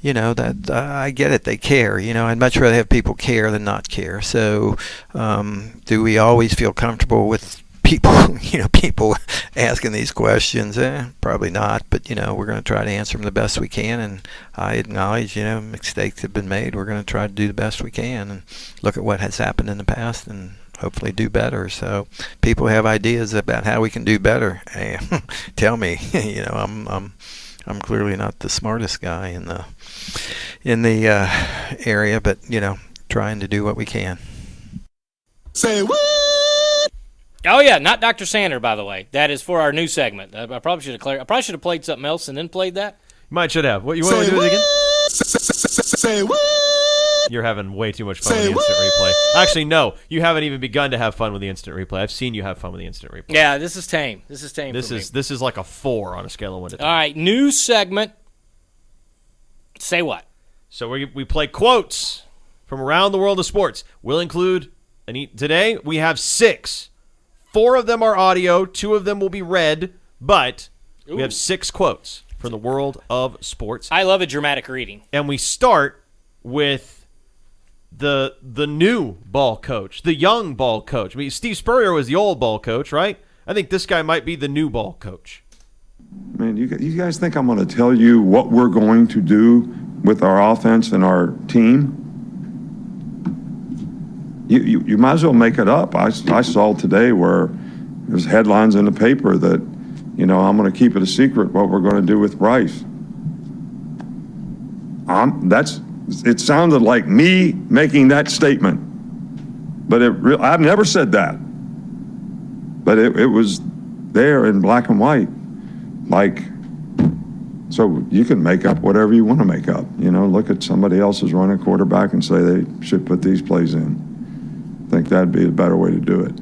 that I get it. They care. I'd much rather have people care than not care. So, do we always feel comfortable with people asking these questions? Probably not. But we're going to try to answer them the best we can, and I acknowledge mistakes have been made. We're going to try to do the best we can and look at what has happened in the past and hopefully do better. So people have ideas about how we can do better. Hey, tell me. I'm clearly not the smartest guy in the area, but trying to do what we can. Say what? Oh yeah, not Dr. Sander, by the way. That is for our new segment. I probably should have played something else and then played that. Might should have. What you want to do it again? Say what? You're having way too much fun with the instant replay. Actually, no. You haven't even begun to have fun with the instant replay. I've seen you have fun with the instant replay. Yeah, this is tame. This is tame. This is like a 4 on a scale of 1 to 10. All right, new segment. Say what? So we play quotes from around the world of sports. We'll include today we have 6. 4 of them are audio. 2 of them will be read, but we have 6 quotes from the world of sports. I love a dramatic reading. And we start with the new ball coach, the young ball coach. Steve Spurrier was the old ball coach, right? I think this guy might be the new ball coach. Man, you guys think I'm going to tell you what we're going to do with our offense and our team? You might as well make it up. I saw today where there's headlines in the paper that, I'm going to keep it a secret what we're going to do with Bryce. It sounded like me making that statement, but I've never said that. But it was there in black and white, so you can make up whatever you want to make up. Look at somebody else's running quarterback and say they should put these plays in. I think that'd be a better way to do it.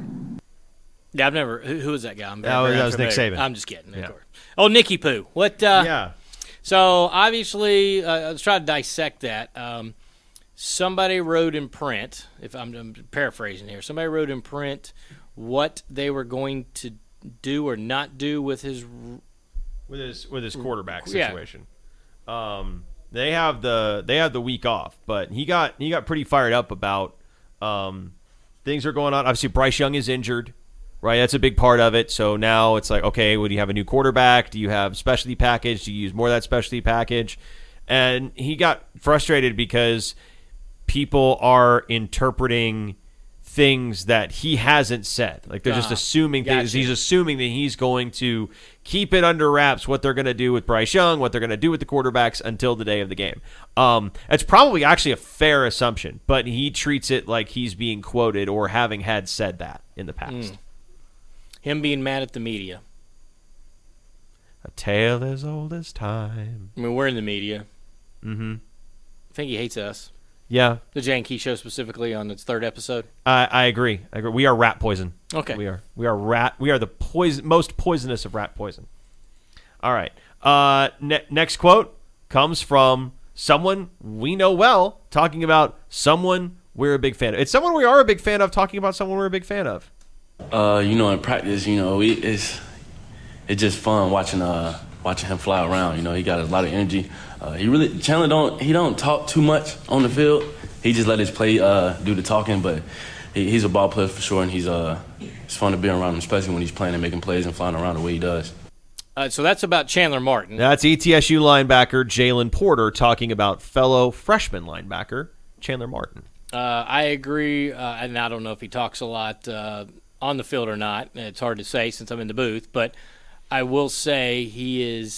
Yeah, I've never. Who was that guy? That was Nick Saban. I'm just kidding. Yeah. Oh, Nicky Poo. What? Yeah. So obviously, let's try to dissect that. Somebody wrote in print, if I'm paraphrasing here, somebody wrote in print what they were going to do or not do with his quarterback situation. They have the week off, but he got pretty fired up about things are going on. Obviously, Bryce Young is injured, right? That's a big part of it. So now it's like, okay, would you have a new quarterback? Do you have specialty package? Do you use more of that specialty package? And he got frustrated because people are interpreting things that he hasn't said. Like they're just assuming things. He's assuming that he's going to keep it under wraps what they're going to do with Bryce Young, what they're going to do with the quarterbacks until the day of the game. It's probably actually a fair assumption, but he treats it like he's being quoted or having had said that in the past. Him being mad at the media. A tale as old as time. I mean, we're in the media. Mm-hmm. I think he hates us. Yeah. The Jan Key show specifically on its third episode. I agree. We are rat poison. Okay. We are rat. We are the most poisonous of rat poison. All right. Next quote comes from someone we know well, talking about someone we're a big fan of. It's someone we are a big fan of, talking about someone we're a big fan of. In practice, it's just fun watching him fly around. He got a lot of energy. Chandler don't talk too much on the field. He just let his play do the talking, but he's a ball player for sure, and it's fun to be around him, especially when he's playing and making plays and flying around the way he does. So that's about Chandler Martin. That's ETSU linebacker Jalen Porter talking about fellow freshman linebacker Chandler Martin. I agree, and I don't know if he talks a lot on the field or not. It's hard to say since I'm in the booth, but I will say he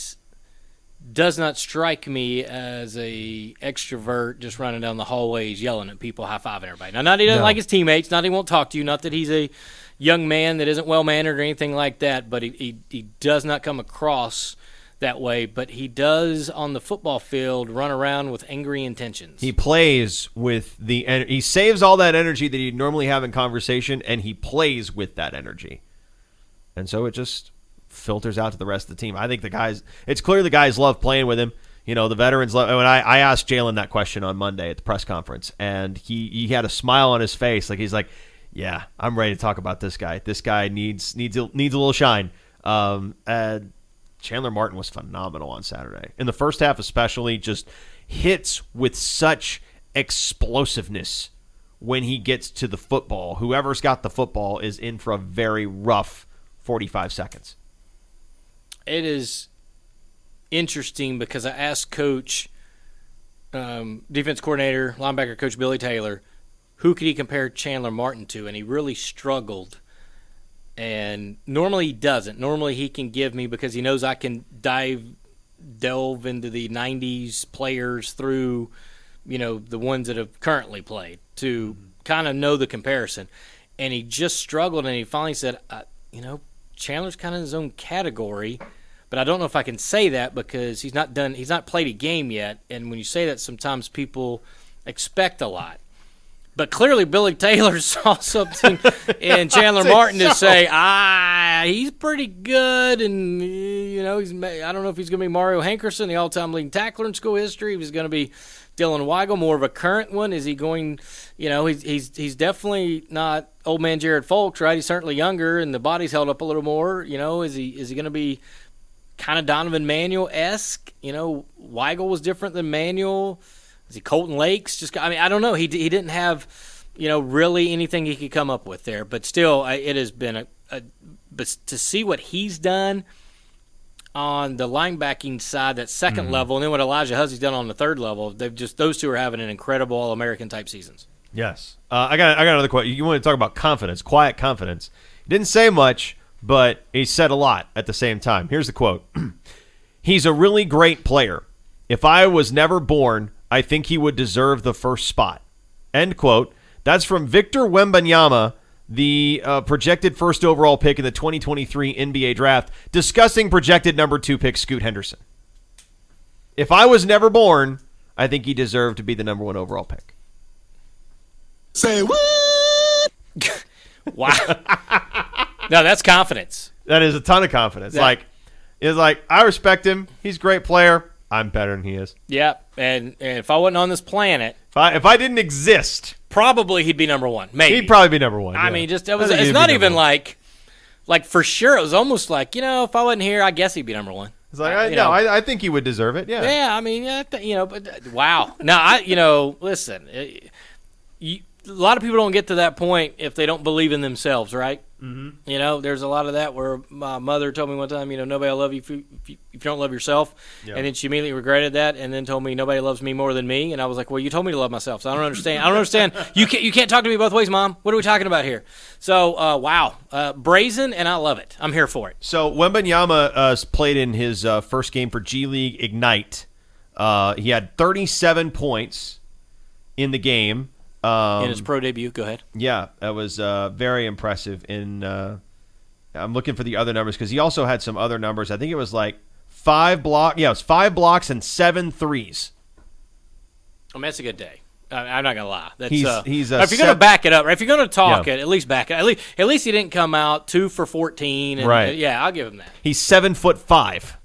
does not strike me as a extrovert just running down the hallways yelling at people, high-fiving everybody. Now, not that he doesn't like his teammates, not that he won't talk to you, not that he's a young man that isn't well-mannered or anything like that, but he does not come across that way. But he does, on the football field, run around with angry intentions. He plays with he saves all that energy that he'd normally have in conversation, and he plays with that energy. And so it just filters out to the rest of the team. I think it's clear the guys love playing with him. The veterans love. When I asked Jalen that question on Monday at the press conference, and he had a smile on his face, like he's like, "Yeah, I'm ready to talk about this guy. This guy needs a little shine." Chandler Martin was phenomenal on Saturday. In the first half especially, just hits with such explosiveness when he gets to the football. Whoever's got the football is in for a very rough 45 seconds. It is interesting because I asked Coach, defense coordinator, linebacker coach Billy Taylor, who could he compare Chandler Martin to, and he really struggled. And normally he doesn't. Normally he can give me, because he knows I can delve into the 90s players through, the ones that have currently played to kind of know the comparison. And he just struggled, and he finally said, Chandler's kind of in his own category, but I don't know if I can say that because he's not played a game yet. And when you say that, sometimes people expect a lot. But clearly Billy Taylor saw something in Chandler Martin to say, he's pretty good, and I don't know if he's going to be Mario Hankerson, the all-time leading tackler in school history. If he's going to be Dylan Weigel, more of a current one. Is he going? He's definitely not old man Jared Folks, right? He's certainly younger, and the body's held up a little more. Is he going to be kind of Donovan Manuel-esque? Weigel was different than Manuel. Is he Colton Lakes? I don't know. He didn't have, really anything he could come up with there. But still, it has been but to see what he's done on the linebacking side, that second level, and then what Elijah Hussey's done on the third level, those two are having an incredible All-American type seasons. Yes. I got another question. You want to talk about confidence, quiet confidence. He didn't say much, but he said a lot at the same time. Here's the quote. He's a really great player. If I was never born, I think he would deserve the first spot. End quote. That's from Victor Wembanyama, the projected first overall pick in the 2023 NBA draft, discussing projected number 2 pick Scoot Henderson. If I was never born, I think he deserved to be the number 1 overall pick. Say what? Wow. No, that's confidence. That is a ton of confidence. I respect him. He's a great player. I'm better than he is. Yeah, and if I wasn't on this planet, If I didn't exist, probably he'd be number one. Maybe he'd probably be number one. I yeah. mean, just I think it's he'd not be even number one. like for sure. It was almost like, if I wasn't here, I guess he'd be number one. It's like I think he would deserve it. Yeah. Yeah, I mean, but wow. Now, listen, a lot of people don't get to that point if they don't believe in themselves, right? Mm-hmm. There's a lot of that where my mother told me one time, nobody will love you if you don't love yourself. Yeah. And then she immediately regretted that and then told me nobody loves me more than me. And I was like, well, you told me to love myself, so I don't understand. You can't talk to me both ways, Mom. What are we talking about here? So, wow. Brazen, and I love it. I'm here for it. So Wembanyama played in his first game for G League Ignite. He had 37 points in the game. In his pro debut, go ahead. Yeah, that was very impressive. I'm looking for the other numbers because he also had some other numbers. I think it was like 5 blocks. Yeah, it was 5 blocks and 7 threes. I mean, that's a good day. I'm not gonna lie. That's he's if you're gonna back it up, or if you're gonna talk it, at least back it. At least he didn't come out 2 for 14. And, right. Yeah, I'll give him that. He's 7'5".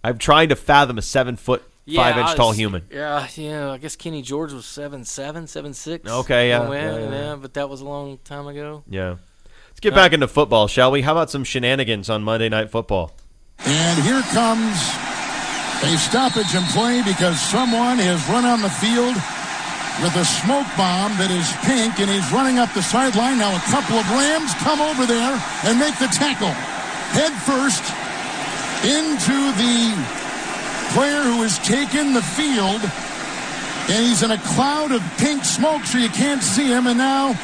I'm trying to fathom a 7'5" tall human. Yeah. I guess Kenny George was 7'7", 7'6". Okay, yeah. But that was a long time ago. Yeah. Let's get back into football, shall we? How about some shenanigans on Monday Night Football? And here comes a stoppage in play because someone has run on the field with a smoke bomb that is pink, and he's running up the sideline. Now a couple of Rams come over there and make the tackle. Head first into the player who has taken the field, and he's in a cloud of pink smoke so you can't see him, and now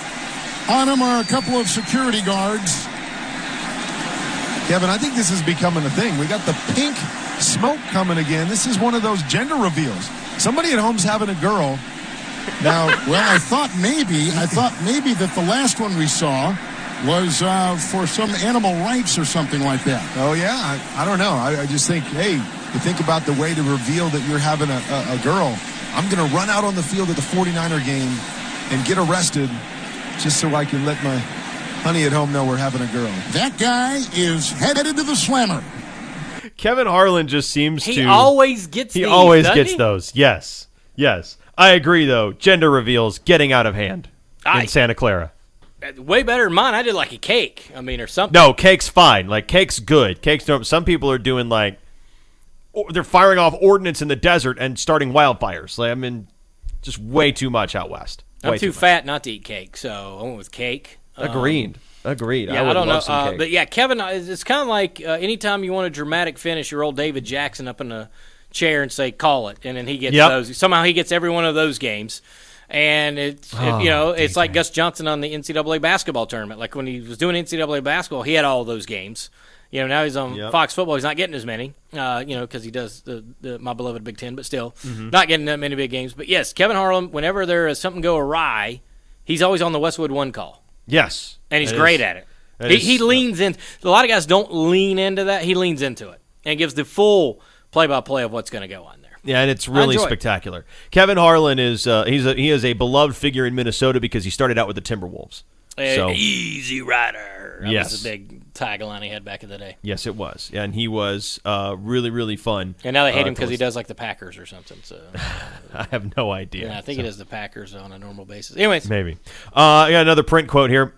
on him are a couple of security guards. Kevin, I think this is becoming a thing. We got the pink smoke coming again. This is one of those gender reveals. Somebody at home's having a girl. Now, well, I thought maybe that the last one we saw was for some animal rights or something like that. Oh, yeah? I don't know. I just think, hey, you think about the way to reveal that you're having a girl. I'm going to run out on the field at the 49er game and get arrested just so I can let my honey at home know we're having a girl. That guy is headed to the slammer. Kevin Harlan just seems He always gets those. Yes. I agree, though. Gender reveals getting out of hand in Santa Clara. Way better than mine. I did like a cake. I mean, or something. No, cake's fine. Like, cake's good. Some people are doing, like, they're firing off ordnance in the desert and starting wildfires. Like, I mean, just way too much out west. I'm too fat not to eat cake, so I went with cake. Agreed. Yeah, I don't know. But yeah, Kevin, it's kind of like anytime you want a dramatic finish, your old David Jackson up in a chair and say, call it. And then he gets those. Somehow he gets every one of those games. And it's like Gus Johnson on the NCAA basketball tournament. Like when he was doing NCAA basketball, he had all those games. Now he's on Fox Football. He's not getting as many, because he does my beloved Big Ten, but still not getting that many big games. But yes, Kevin Harlan, whenever there is something go awry, he's always on the Westwood One call. Yes. And he's great at it. He leans in. A lot of guys don't lean into that. He leans into it and gives the full play-by-play of what's going to go on there. Yeah, and it's really spectacular. Kevin Harlan is he is a beloved figure in Minnesota because he started out with the Timberwolves. Easy rider. That was a big tagline he had back in the day. Yes, it was. And he was really, really fun. And now they hate him because he does like the Packers or something. So I have no idea. Yeah, I think he does the Packers on a normal basis. Anyways. Maybe. I got another print quote here.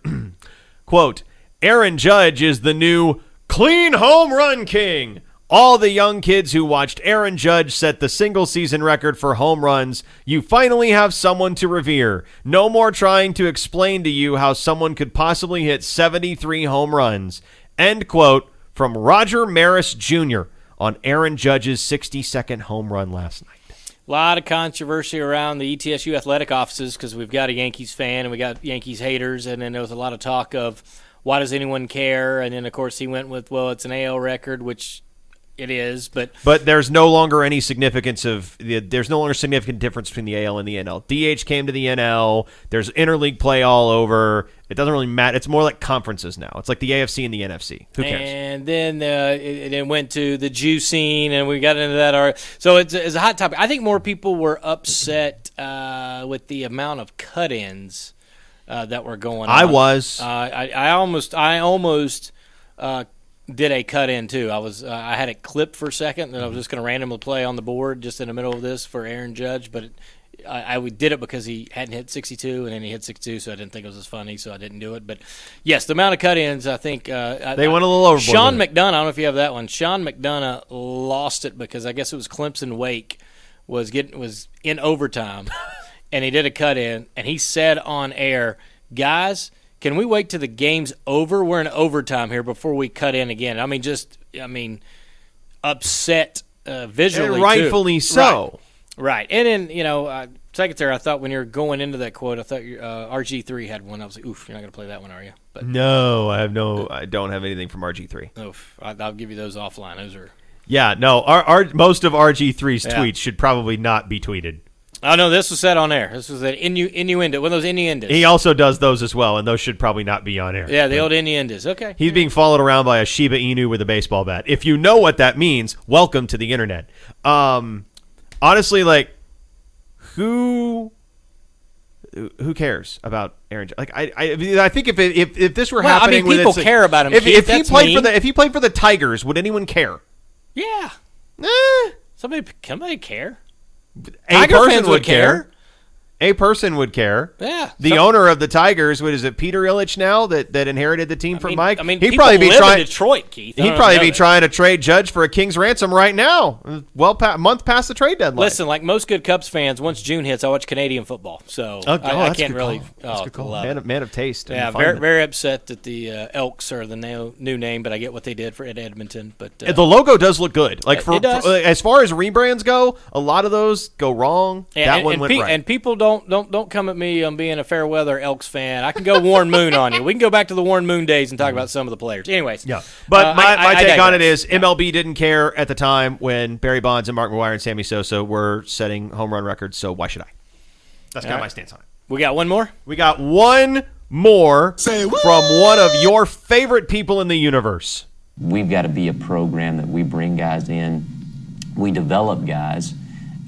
Quote, Aaron Judge is the new clean home run king. All the young kids who watched Aaron Judge set the single-season record for home runs, you finally have someone to revere. No more trying to explain to you how someone could possibly hit 73 home runs. End quote from Roger Maris Jr. on Aaron Judge's 60-second home run last night. A lot of controversy around the ETSU athletic offices because we've got a Yankees fan and we got Yankees haters, and then there was a lot of talk of why does anyone care? And then, of course, he went with, well, it's an AL record, which – it is, but there's no longer any significance there's no longer significant difference between the AL and the NL. DH came to the NL. There's interleague play all over. It doesn't really matter. It's more like conferences now. It's like the AFC and the NFC. Who cares? And then it went to the juicing, and we got into that. So it's a hot topic. I think more people were upset with the amount of cut-ins that were going on. I was. I almost did a cut in too. I had it clipped for a second, and I was just going to randomly play on the board just in the middle of this for Aaron Judge, but I did it because he hadn't hit 62, and then he hit 62, so I didn't think it was as funny, so I didn't do it. But yes, the amount of cut-ins, I think they went a little overboard. Sean McDonough, I don't know if you have that one. Sean McDonough lost it because I guess it was Clemson Wake was in overtime, and he did a cut-in, and he said on air, "Guys, can we wait till the game's over? We're in overtime here before we cut in again." Upset visually, and rightfully too. so. Right. And then, Secretary, I thought when you were going into that quote, I thought RG3 had one. I was like, oof, you're not going to play that one, are you? But no, I don't have anything from RG3. Oof, I'll give you those offline. Those are. Yeah, no, most of RG3's tweets should probably not be tweeted. Oh, no, this was said on air. This was an innuendo, one of those innuendos. He also does those as well, and those should probably not be on air. Yeah, the old innuendos. Okay. He's being followed around by a Shiba Inu with a baseball bat. If you know what that means, welcome to the internet. Honestly, who cares about Aaron? I think if this were happening, people care about him. If he played for the Tigers, would anyone care? Yeah. Somebody care. A person would care. A person would care. Yeah. The owner of the Tigers, what is it, Peter Illich now, that inherited the team from Mike? He'd probably be trying in Detroit, Keith. He'd probably be trying to trade Judge for a king's ransom right now. Well, month past the trade deadline. Listen, like most good Cubs fans, once June hits, I watch Canadian football. So I can't really. That's a good call. Man of taste. Yeah, very upset that the Elks are the new name, but I get what they did for Edmonton. But the logo does look good. It does. As far as rebrands go, a lot of those go wrong. That one went right. And people don't come at me on being a fair weather Elks fan. I can go Warren Moon on you. We can go back to the Warren Moon days and talk about some of the players. Anyways. Yeah. But my take on it is MLB didn't care at the time when Barry Bonds and Mark McGwire and Sammy Sosa were setting home run records, so why should I? That's kind of my stance on it. We got one more? We got one more from one of your favorite people in the universe. We've got to be a program that we bring guys in, we develop guys,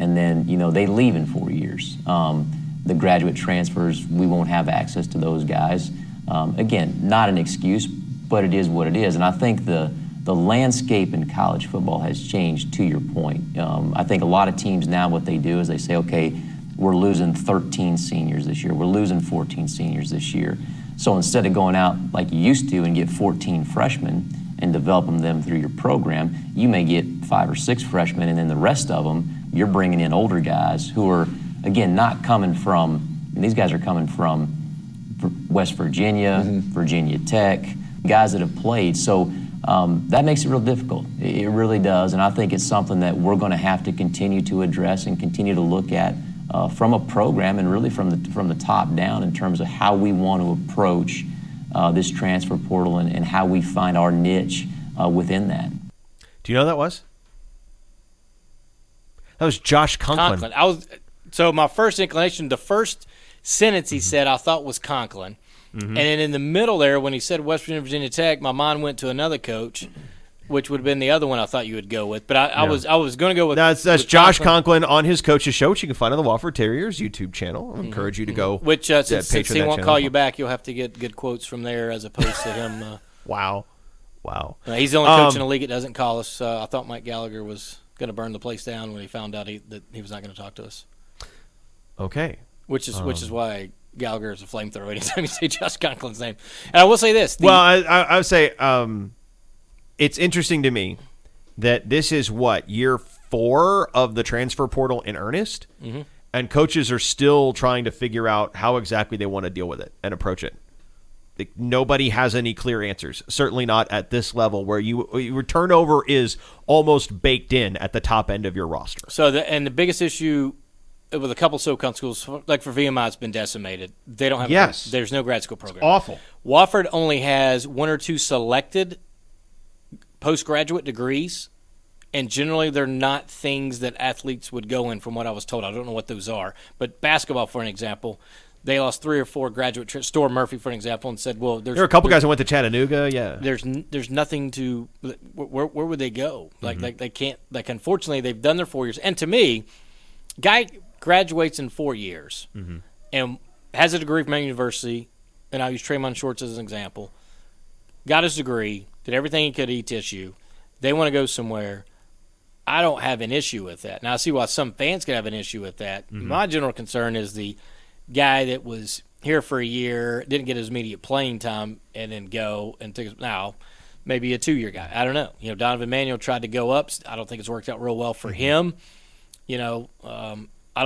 and then, they leave in 4 years. The graduate transfers, we won't have access to those guys. Again, not an excuse, but it is what it is. And I think the landscape in college football has changed, to your point. I think a lot of teams now, what they do is they say, okay, we're losing 13 seniors this year. We're losing 14 seniors this year. So instead of going out like you used to and get 14 freshmen and developing them through your program, you may get 5 or 6 freshmen, and then the rest of them, you're bringing in older guys who are, again, not coming from, these guys are coming from West Virginia, Virginia Tech, guys that have played. So that makes it real difficult. It really does. And I think it's something that we're going to have to continue to address and continue to look at from a program and really from the top down in terms of how we want to approach this transfer portal and how we find our niche within that. Do you know who that was? That was Josh Conklin. So my first inclination, the first sentence he said I thought was Conklin. And then in the middle there, when he said West Virginia Tech, my mind went to another coach, which would have been the other one I thought you would go with. But I was going to go with that's Josh Conklin on his coach's show, which you can find on the Wofford Terriers YouTube channel. I encourage you to go. Which since he won't call you back, you'll have to get good quotes from there as opposed to him. Wow. He's the only coach in the league that doesn't call us. I thought Mike Gallagher was going to burn the place down when he found out that he was not going to talk to us. Okay. Which is why Gallagher is a flamethrower anytime you say Josh Conklin's name. And I will say this. I would say it's interesting to me that this is year 4 of the transfer portal in earnest, and coaches are still trying to figure out how exactly they want to deal with it and approach it. Nobody has any clear answers. Certainly not at this level where your turnover is almost baked in at the top end of your roster. So the biggest issue with a couple SoCon schools, like for VMI, it's been decimated. They don't have there's no grad school program. It's awful. Wofford only has 1 or 2 selected postgraduate degrees, and generally they're not things that athletes would go in, from what I was told. I don't know what those are. But basketball, for an example, they lost 3 or 4 graduate trips. Storm Murphy, for an example, and said, well, there are a couple guys that went to Chattanooga, yeah. There's nothing to – where would they go? Like they can't – like, unfortunately, they've done their 4 years. And to me, guy graduates in 4 years and has a degree from a university, and I'll use Tremont Shorts as an example, got his degree, did everything he could at ETSU. They want to go somewhere. I don't have an issue with that. Now, I see why some fans could have an issue with that. Mm-hmm. My general concern is the guy that was here for a year, didn't get his immediate playing time, and then go and took now maybe a 2-year guy. I don't know. Donovan Manuel tried to go up. I don't think it's worked out real well for him. I don't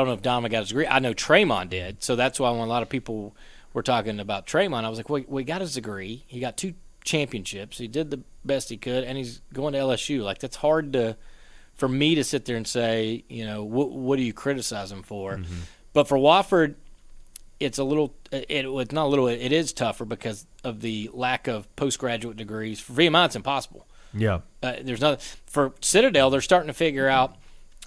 know if Donovan got his degree. I know Traymon did, so that's why when a lot of people were talking about Traymon, I was like, well, he got his degree. He got 2 championships. He did the best he could, and he's going to LSU. Like, that's hard for me to sit there and say, what do you criticize him for? Mm-hmm. But for Wofford, it's a little it's not a little, it is tougher because of the lack of postgraduate degrees. For VMI, it's impossible. Yeah. There's nothing. For Citadel, they're starting to figure out,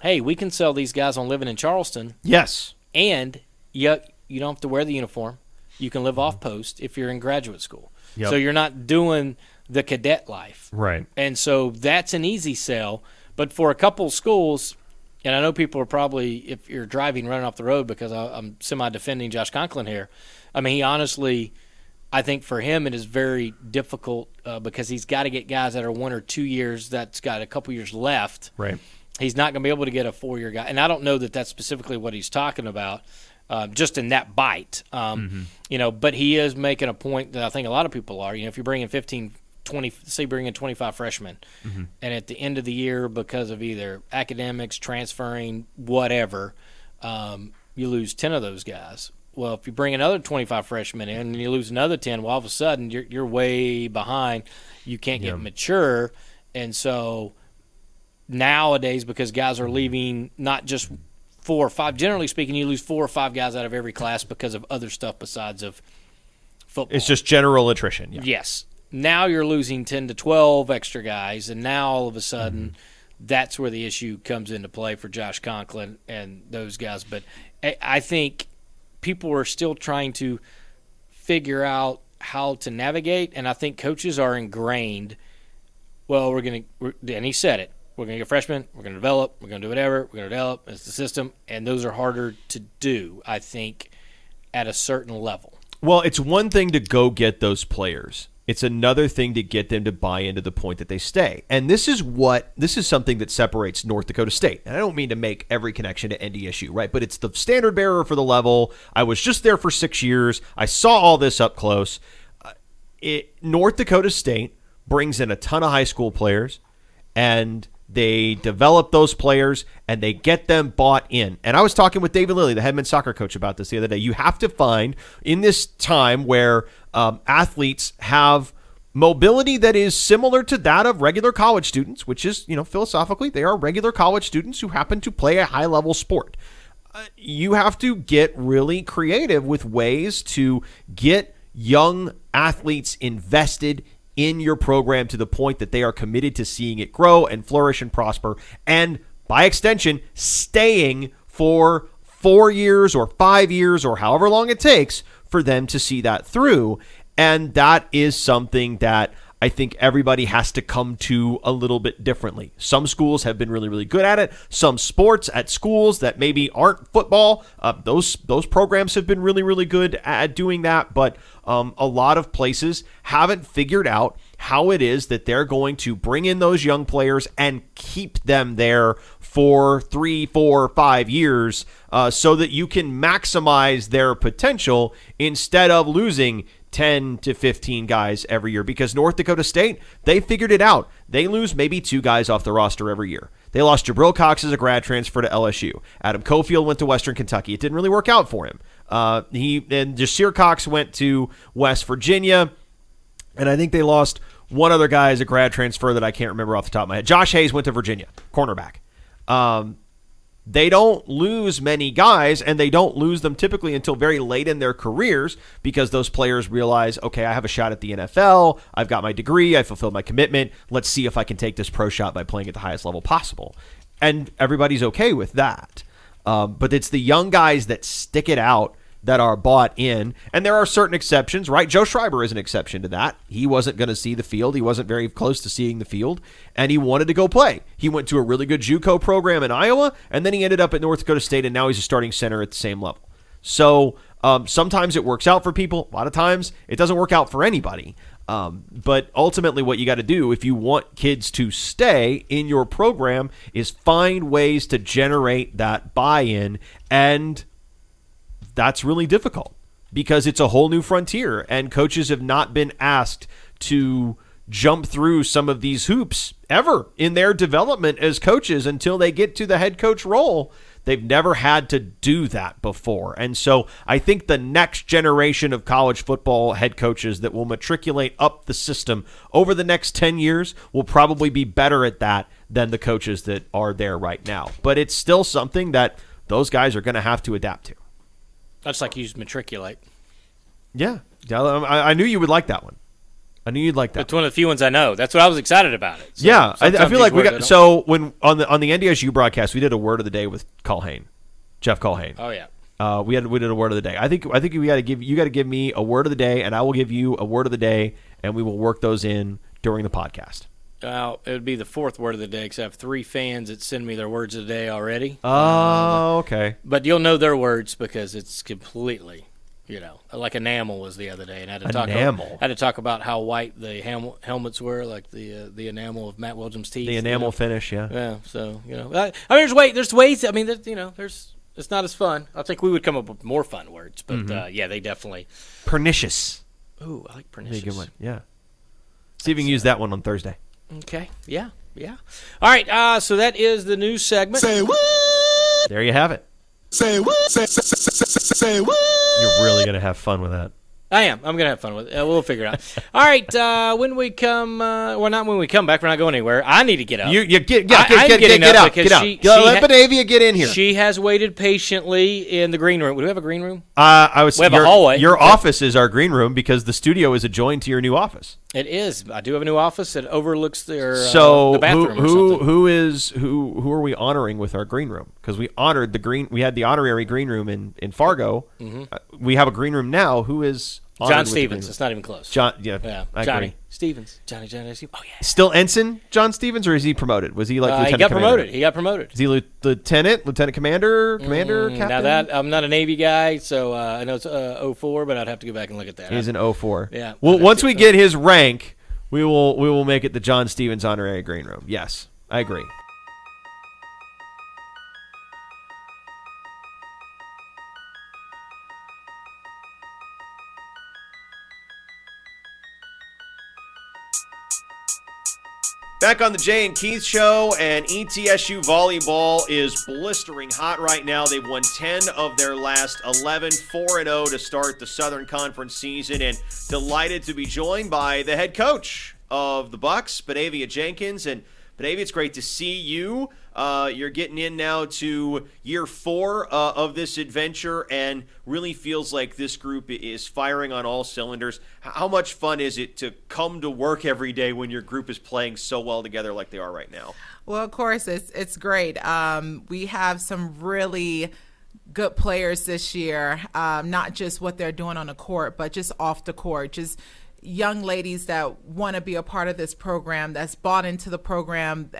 hey, we can sell these guys on living in Charleston. Yes. And you don't have to wear the uniform. You can live off post if you're in graduate school. Yep. So you're not doing the cadet life. Right. And so that's an easy sell. But for a couple schools, and I know people are probably, if you're driving, running off the road because I'm semi-defending Josh Conklin here. I mean, he honestly, I think for him it is very difficult because he's got to get guys that are 1 or 2 years that's got a couple years left. Right. He's not going to be able to get a 4-year guy. And I don't know that that's specifically what he's talking about, just in that bite. But he is making a point that I think a lot of people are. If you're bringing 15, 20, say bring in 25 freshmen, and at the end of the year, because of either academics, transferring, whatever, you lose 10 of those guys. Well, if you bring another 25 freshmen in and you lose another 10, well, all of a sudden you're way behind. You can't get mature. And so nowadays, because guys are leaving not just 4 or 5, generally speaking, you lose 4 or 5 guys out of every class because of other stuff besides of football. It's just general attrition. Yeah. Yes. Now you're losing 10 to 12 extra guys, and now all of a sudden that's where the issue comes into play for Josh Conklin and those guys. But I think people are still trying to figure out how to navigate, and I think coaches are ingrained. Well, and he said it, we're going to get freshmen, we're going to develop, we're going to do whatever, we're going to develop. It's the system, and those are harder to do, I think, at a certain level. Well, it's one thing to go get those players. It's another thing to get them to buy into the point that they stay. And this is something that separates North Dakota State. And I don't mean to make every connection to NDSU, right? But it's the standard bearer for the level. I was just there for 6 years. I saw all this up close. North Dakota State brings in a ton of high school players, and they develop those players, and they get them bought in. And I was talking with David Lilly, the head men's soccer coach, about this the other day. You have to find, in this time where athletes have mobility that is similar to that of regular college students, which is, philosophically, they are regular college students who happen to play a high-level sport. You have to get really creative with ways to get young athletes invested in your program to the point that they are committed to seeing it grow and flourish and prosper, and by extension, staying for 4 years or 5 years or however long it takes for them to see that through. And that is something that I think everybody has to come to a little bit differently. Some schools have been really, really good at it. Some sports at schools that maybe aren't football, those programs have been really, really good at doing that. But a lot of places haven't figured out how it is that they're going to bring in those young players and keep them there for 3, 4, 5 years so that you can maximize their potential instead of losing 10 to 15 guys every year. Because North Dakota State, they figured it out. They lose maybe 2 guys off the roster every year. They lost Jabril Cox as a grad transfer to LSU. Adam Cofield went to Western Kentucky. It didn't really work out for him. And Jasir Cox went to West Virginia. And I think they lost one other guy as a grad transfer that I can't remember off the top of my head. Josh Hayes went to Virginia, cornerback. They don't lose many guys, and they don't lose them typically until very late in their careers because those players realize, okay, I have a shot at the NFL. I've got my degree. I fulfilled my commitment. Let's see if I can take this pro shot by playing at the highest level possible. And everybody's okay with that. But it's the young guys that stick it out that are bought in. And there are certain exceptions, right? Joe Schreiber is an exception to that. He wasn't going to see the field. He wasn't very close to seeing the field, and he wanted to go play. He went to a really good JUCO program in Iowa, and then he ended up at North Dakota State, and now he's a starting center at the same level. So sometimes it works out for people. A lot of times it doesn't work out for anybody. But ultimately what you got to do if you want kids to stay in your program is find ways to generate that buy-in, and that's really difficult because it's a whole new frontier, and coaches have not been asked to jump through some of these hoops ever in their development as coaches until they get to the head coach role. They've never had to do that before. And so I think the next generation of college football head coaches that will matriculate up the system over the next 10 years will probably be better at that than the coaches that are there right now. But it's still something that those guys are going to have to adapt to. That's like you matriculate. Yeah. I knew you would like that one. I knew you'd like that. It's one of the few ones I know. That's what I was excited about it. So yeah, I feel like we got when on the NDSU broadcast we did a word of the day with Jeff Culhane. Oh yeah. We did a word of the day. I think we got to give me a word of the day, and I will give you a word of the day, and we will work those in during the podcast. Well, it would be the fourth word of the day because I have 3 fans that send me their words of the day already. Oh, okay. But you'll know their words because it's completely. Like enamel was the other day, and I had to talk about how white the helmets were, like the enamel of Matt Williams' teeth. The enamel finish, yeah. Yeah, so there's ways. I mean, it's not as fun. I think we would come up with more fun words, but they definitely pernicious. Ooh, I like pernicious. Good one, yeah. See if you can use that one on Thursday. Okay, yeah. All right, so that is the news segment. Say what? There you have it. Say what? Say what? You're really going to have fun with that. I am. I'm going to have fun with it. We'll figure it out. All right. When we come, not when we come back. We're not going anywhere. I need to get up. Get out. Let Benavia get in here. She has waited patiently in the green room. Do we have a green room? We have a hallway. Your office is our green room because the studio is adjoined to your new office. It is. I do have a new office that overlooks the bathroom. Who are we honoring with our green room? Because we honored the green. We had the honorary green room in Fargo. Mm-hmm. We have a green room now. Who is John Stevens? It's not even close. Johnny Stevens. Johnny. Oh yeah. Still Ensign John Stevens, or is he promoted? Was he like lieutenant? He got promoted. Is he lieutenant commander, captain? Now that I'm not a Navy guy, so I know it's 04, but I'd have to go back and look at that. He's an 04. Yeah. Well, once we get his rank, we will make it the John Stevens honorary green room. Yes, I agree. Back on the Jay and Keith show, and ETSU volleyball is blistering hot right now. They've won 10 of their last 11, 4-0 to start the Southern Conference season, and delighted to be joined by the head coach of the Bucks, Benavia Jenkins. And Benavia, it's great to see you. You're getting in now to year 4 of this adventure, and really feels like this group is firing on all cylinders. How much fun is it to come to work every day when your group is playing so well together like they are right now? Well, of course, it's great. We have some really good players this year, not just what they're doing on the court, but just off the court, just young ladies that want to be a part of this program, that's bought into the program,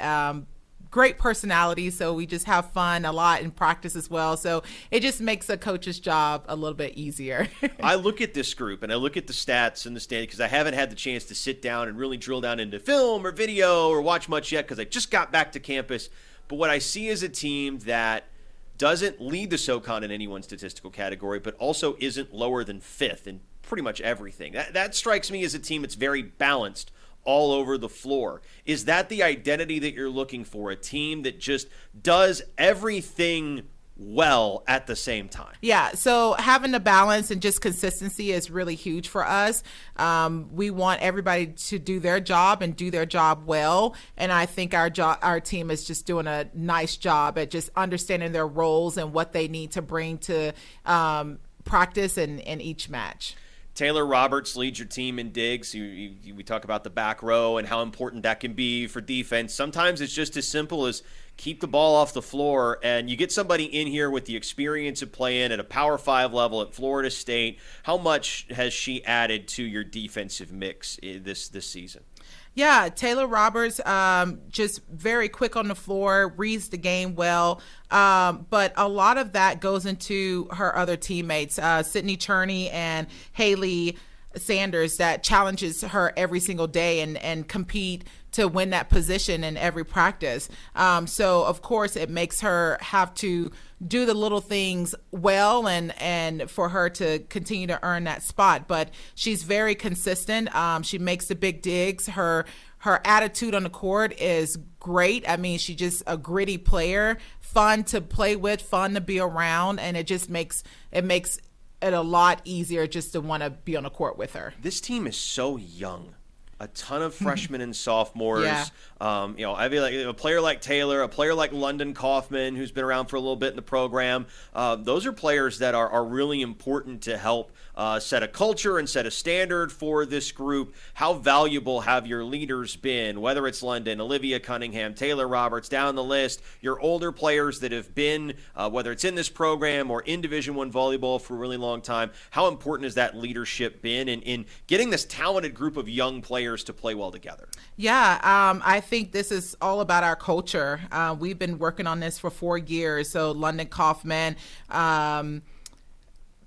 great personalities, so we just have fun a lot in practice as well. So it just makes a coach's job a little bit easier. I look at this group and I look at the stats and the standing because I haven't had the chance to sit down and really drill down into film or video or watch much yet because I just got back to campus. But what I see is a team that doesn't lead the SoCon in any one statistical category, but also isn't lower than 5th in pretty much everything. That strikes me as a team that's very balanced all over the floor. Is that the identity that you're looking for? A team that just does everything well at the same time? Yeah, so having the balance and just consistency is really huge for us. We want everybody to do their job and do their job well, and I think our team is just doing a nice job at just understanding their roles and what they need to bring to practice in each match. Taylor Roberts leads your team in digs. We talk about the back row and how important that can be for defense. Sometimes it's just as simple as keep the ball off the floor, and you get somebody in here with the experience of playing at a Power 5 level at Florida State. How much has she added to your defensive mix this season? Yeah, Taylor Roberts, just very quick on the floor, reads the game well, but a lot of that goes into her other teammates. Sydney Cherney and Haley Sanders that challenges her every single day and compete to win that position in every practice. So of course it makes her have to do the little things well and for her to continue to earn that spot. But she's very consistent. She makes the big digs. Her attitude on the court is great. I mean, she's just a gritty player, fun to play with, fun to be around, and it just makes it a lot easier just to want to be on the court with her. This team is so young. A ton of freshmen and sophomores. Yeah. I feel like a player like Taylor, a player like London Kaufman, who's been around for a little bit in the program. Those are players that are really important to help set a culture and set a standard for this group. How valuable have your leaders been, whether it's London, Olivia Cunningham, Taylor Roberts, down the list, your older players that have been, whether it's in this program or in Division I volleyball for a really long time, how important has that leadership been in getting this talented group of young players to play well together? Yeah, I think this is all about our culture. We've been working on this for 4 years. So London Kaufman,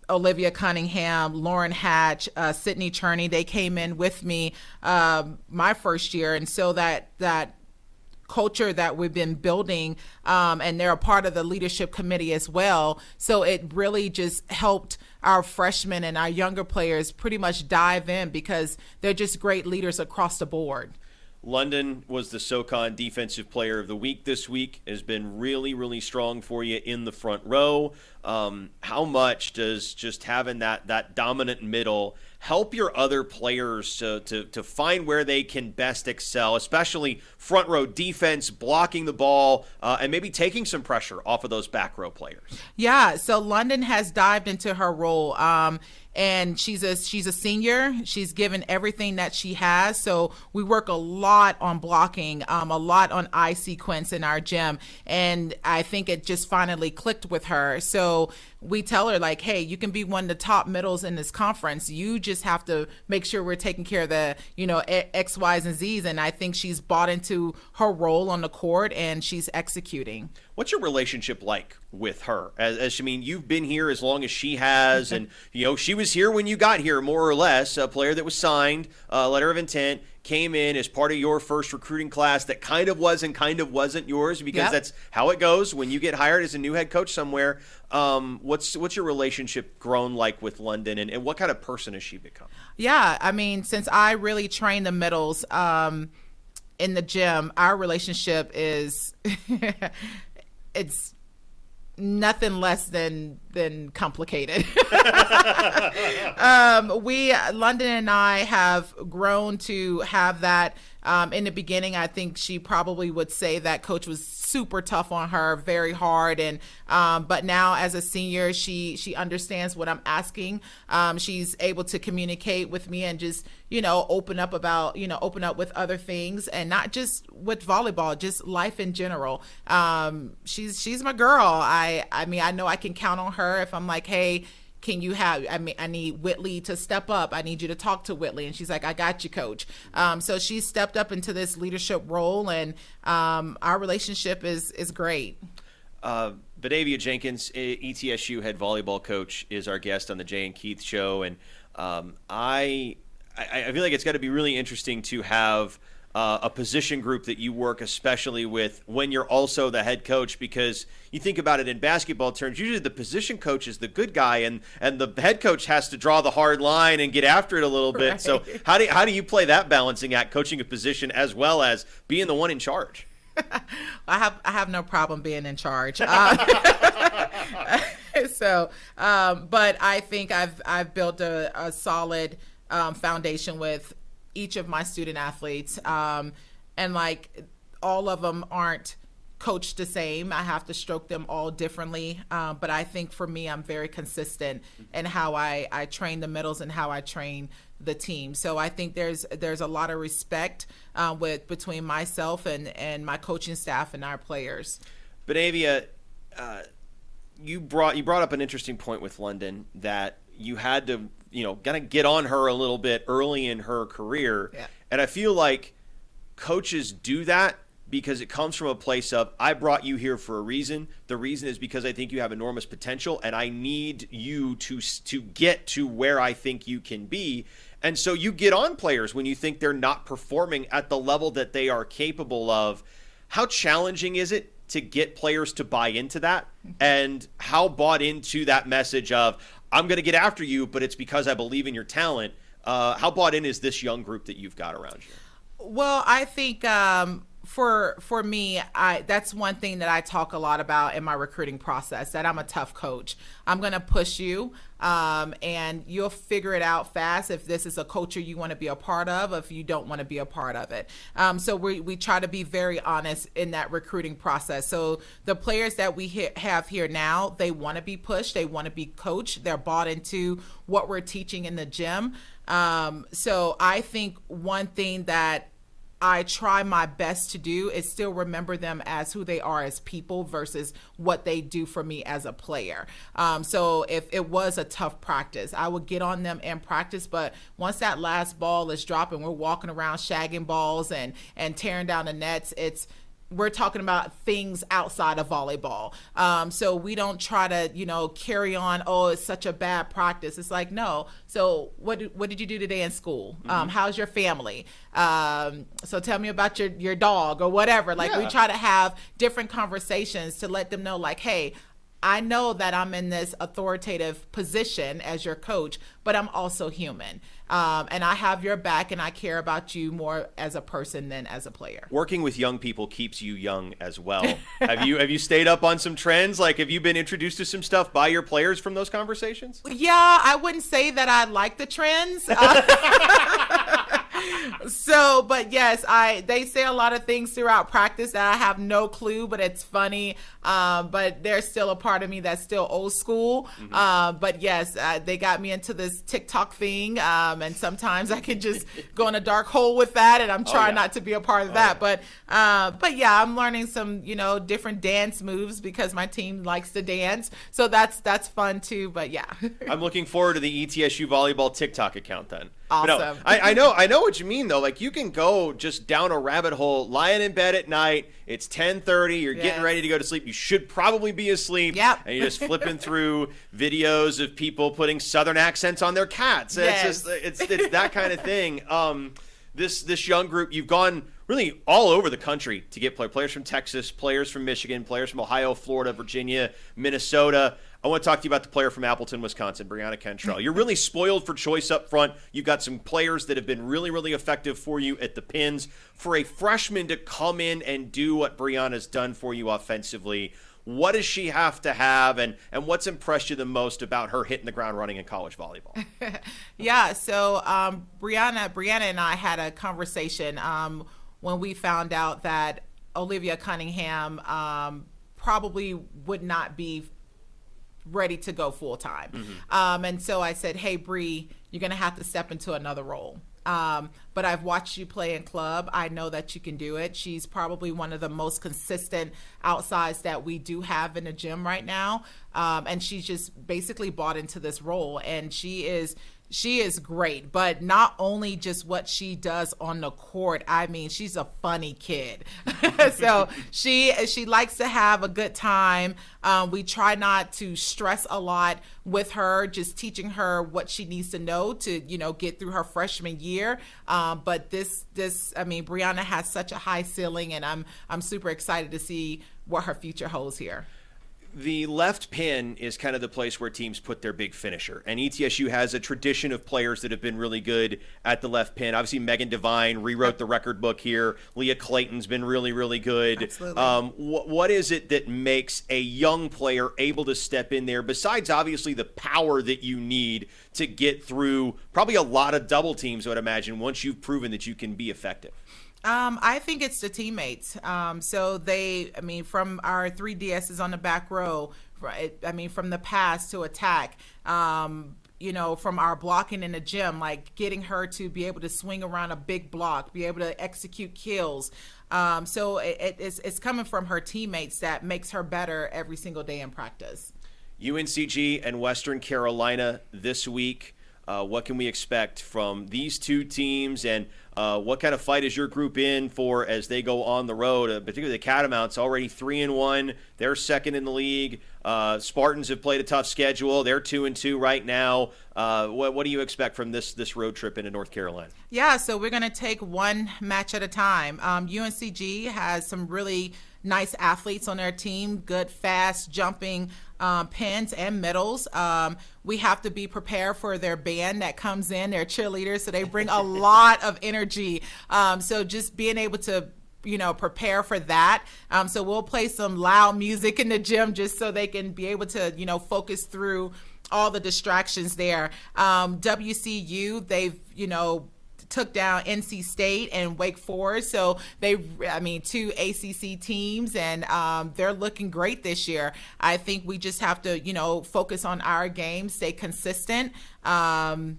Olivia Cunningham, Lauren Hatch, Sydney Cherney, they came in with me my first year. And so that culture that we've been building, and they're a part of the leadership committee as well. So it really just helped our freshmen and our younger players pretty much dive in because they're just great leaders across the board. London was the SoCon Defensive Player of the Week this week, has been really, really strong for you in the front row. How much does just having that dominant middle help your other players to find where they can best excel, especially front row defense, blocking the ball, and maybe taking some pressure off of those back row players? Yeah, so London has dived into her role. And she's a senior. She's given everything that she has. So we work a lot on blocking, a lot on eye sequence in our gym. And I think it just finally clicked with her. So we tell her, like, hey, you can be one of the top middles in this conference. You just have to make sure we're taking care of the, X, Y's, and Z's. And I think she's bought into her role on the court and she's executing. What's your relationship like with her? As you've been here as long as she has, and she was here when you got here, more or less. A player that was signed, letter of intent, came in as part of your first recruiting class that kind of was and kind of wasn't yours, because that's how it goes when you get hired as a new head coach somewhere. What's your relationship grown like with London, and what kind of person has she become? Yeah, since I really trained the middles in the gym, our relationship is it's nothing less than complicated. London and I have grown to have that. In the beginning, I think she probably would say that coach was super tough on her, very hard. And but now as a senior, she understands what I'm asking. She's able to communicate with me and just, open up with other things, and not just with volleyball, just life in general. She's my girl. I know I can count on her if I'm like, hey, can you I need Whitley to step up. I need you to talk to Whitley. And she's like, I got you, coach. So she stepped up into this leadership role, and our relationship is great. Benavia Jenkins, ETSU head volleyball coach, is our guest on the Jay and Keith show. And I feel like it's got to be really interesting to have a position group that you work especially with when you're also the head coach, because you think about it in basketball terms, usually the position coach is the good guy, and the head coach has to draw the hard line and get after it a little bit. Right. So how do you play that balancing act, coaching a position as well as being the one in charge? I have no problem being in charge. But I think I've built a solid foundation with each of my student athletes, and like all of them aren't coached the same. I have to stroke them all differently, but I think for me, I'm very consistent in how I train the middles and how I train the team. So I think there's a lot of respect between myself and my coaching staff and our players. Benavia, you brought up an interesting point with London, that you had to kind of get on her a little bit early in her career. Yeah. And I feel like coaches do that because it comes from a place of, I brought you here for a reason. The reason is because I think you have enormous potential, and I need you to get to where I think you can be. And so you get on players when you think they're not performing at the level that they are capable of. How challenging is it to get players to buy into that? And how bought into that message of, I'm going to get after you, but it's because I believe in your talent? How bought in is this young group that you've got around you? Well, I think for me, that's one thing that I talk a lot about in my recruiting process, that I'm a tough coach. I'm going to push you, and you'll figure it out fast if this is a culture you want to be a part of, if you don't want to be a part of it. So we try to be very honest in that recruiting process. So the players that we have here now, they want to be pushed. They want to be coached. They're bought into what we're teaching in the gym. So I think one thing that I try my best to do is still remember them as who they are as people versus what they do for me as a player. So if it was a tough practice, I would get on them in practice, but once that last ball is dropping, we're walking around shagging balls and tearing down the nets, we're talking about things outside of volleyball. So we don't try to, carry on, oh, it's such a bad practice. It's like, no. So what did you do today in school? How's your family? So tell me about your dog or whatever. Like, we try to have different conversations to let them know, like, hey, I know that I'm in this authoritative position as your coach, but I'm also human. And I have your back, and I care about you more as a person than as a player. Working with young people keeps you young as well. Have you stayed up on some trends? Like, have you been introduced to some stuff by your players from those conversations? Yeah, I wouldn't say that I like the trends. But yes, they say a lot of things throughout practice that I have no clue, but it's funny. But there's still a part of me that's still old school. But yes, they got me into this TikTok thing. And sometimes I can just go in a dark hole with that, and I'm trying not to be a part of that. But yeah, I'm learning some, different dance moves because my team likes to dance. So that's fun too. But yeah. I'm looking forward to the ETSU volleyball TikTok account then. Awesome. I know what you mean though. Like, you can go just down a rabbit hole, lying in bed at night. It's 10:30. You're getting ready to go to sleep. You should probably be asleep. Yep. And you're just flipping through videos of people putting Southern accents on their cats. Yes. It's that kind of thing. This young group, you've gone really all over the country to get players from Texas, players from Michigan, players from Ohio, Florida, Virginia, Minnesota. I want to talk to you about the player from Appleton, Wisconsin, Brianna Cantrell. You're really spoiled for choice up front. You've got some players that have been really, really effective for you at the pins. For a freshman to come in and do what Brianna's done for you offensively, what does she have to have, and what's impressed you the most about her hitting the ground running in college volleyball? Yeah, so Brianna and I had a conversation when we found out that Olivia Cunningham probably would not be ready to go full time. And so I said, hey, Bree, you're going to have to step into another role. But I've watched you play in club. I know that you can do it. She's probably one of the most consistent outsides that we do have in the gym right now. And she's just basically bought into this role, and she is great, but not only just what she does on the court. I mean, she's a funny kid. So she likes to have a good time. We try not to stress a lot with her, just teaching her what she needs to know to, get through her freshman year. But Brianna has such a high ceiling, and I'm super excited to see what her future holds here. The left pin is kind of the place where teams put their big finisher. And ETSU has a tradition of players that have been really good at the left pin. Obviously, Megan Devine rewrote the record book here. Leah Clayton's been really, really good. Absolutely. What is it that makes a young player able to step in there, besides obviously the power that you need to get through probably a lot of double teams, I would imagine, once you've proven that you can be effective? I think it's the teammates. So from our 3 DSs on the back row, from the pass to attack, from our blocking in the gym, like getting her to be able to swing around a big block, be able to execute kills. So it's coming from her teammates that makes her better every single day in practice. UNCG and Western Carolina this week. What can we expect from these two teams, and what kind of fight is your group in for as they go on the road? Particularly the Catamounts, already 3-1. They're second in the league. Spartans have played a tough schedule. They're 2-2 right now. What do you expect from this road trip into North Carolina? Yeah, so we're going to take one match at a time. UNCG has some really nice athletes on their team, good, fast, jumping pins and medals. We have to be prepared for their band that comes in, their cheerleaders, so they bring a lot of energy. So just being able to prepare for that. So we'll play some loud music in the gym just so they can be able to, focus through all the distractions there. WCU, they've, took down NC State and Wake Forest. So two ACC teams, and they're looking great this year. I think we just have to, focus on our game, stay consistent, and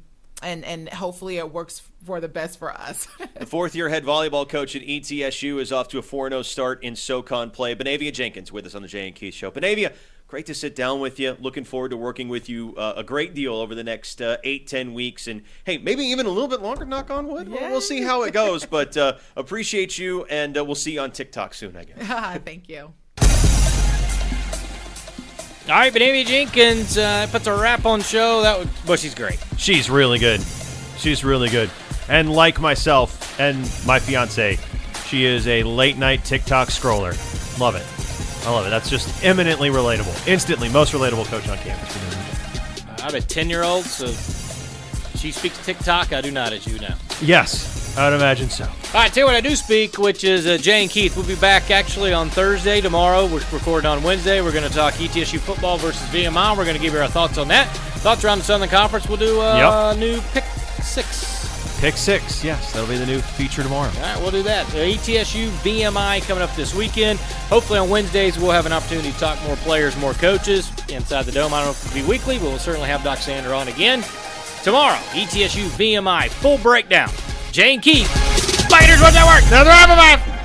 hopefully it works for the best for us. The fourth-year head volleyball coach at ETSU is off to a 4-0 start in SoCon play. Benavia Jenkins with us on the Jay and Keith Show. Benavia, great to sit down with you. Looking forward to working with you a great deal over the next 8-10 weeks. And, hey, maybe even a little bit longer, knock on wood. Yeah. We'll see how it goes. But appreciate you, and we'll see you on TikTok soon, I guess. Thank you. All right, Benavia Jenkins puts a wrap on show. She's great. She's really good. She's really good. And like myself and my fiance, she is a late-night TikTok scroller. Love it. I love it. That's just eminently relatable. Instantly, most relatable coach on campus. I have a 10-year-old, so she speaks TikTok. I do not, as you know. Yes, I would imagine so. All right, tell you what I do speak, which is Jay and Keith. We'll be back actually on Thursday. Tomorrow, we're recording on Wednesday. We're going to talk ETSU football versus VMI. We're going to give you our thoughts on that. Thoughts around the Southern Conference. We'll do a new Pick 6. Pick 6, yes. That'll be the new feature tomorrow. All right, we'll do that. ETSU VMI coming up this weekend. Hopefully on Wednesdays we'll have an opportunity to talk more players, more coaches inside the Dome. I don't know if it'll be weekly, but we'll certainly have Doc Sander on again. Tomorrow, ETSU VMI, full breakdown. Jay and Keith, Spiders, what's that work? Another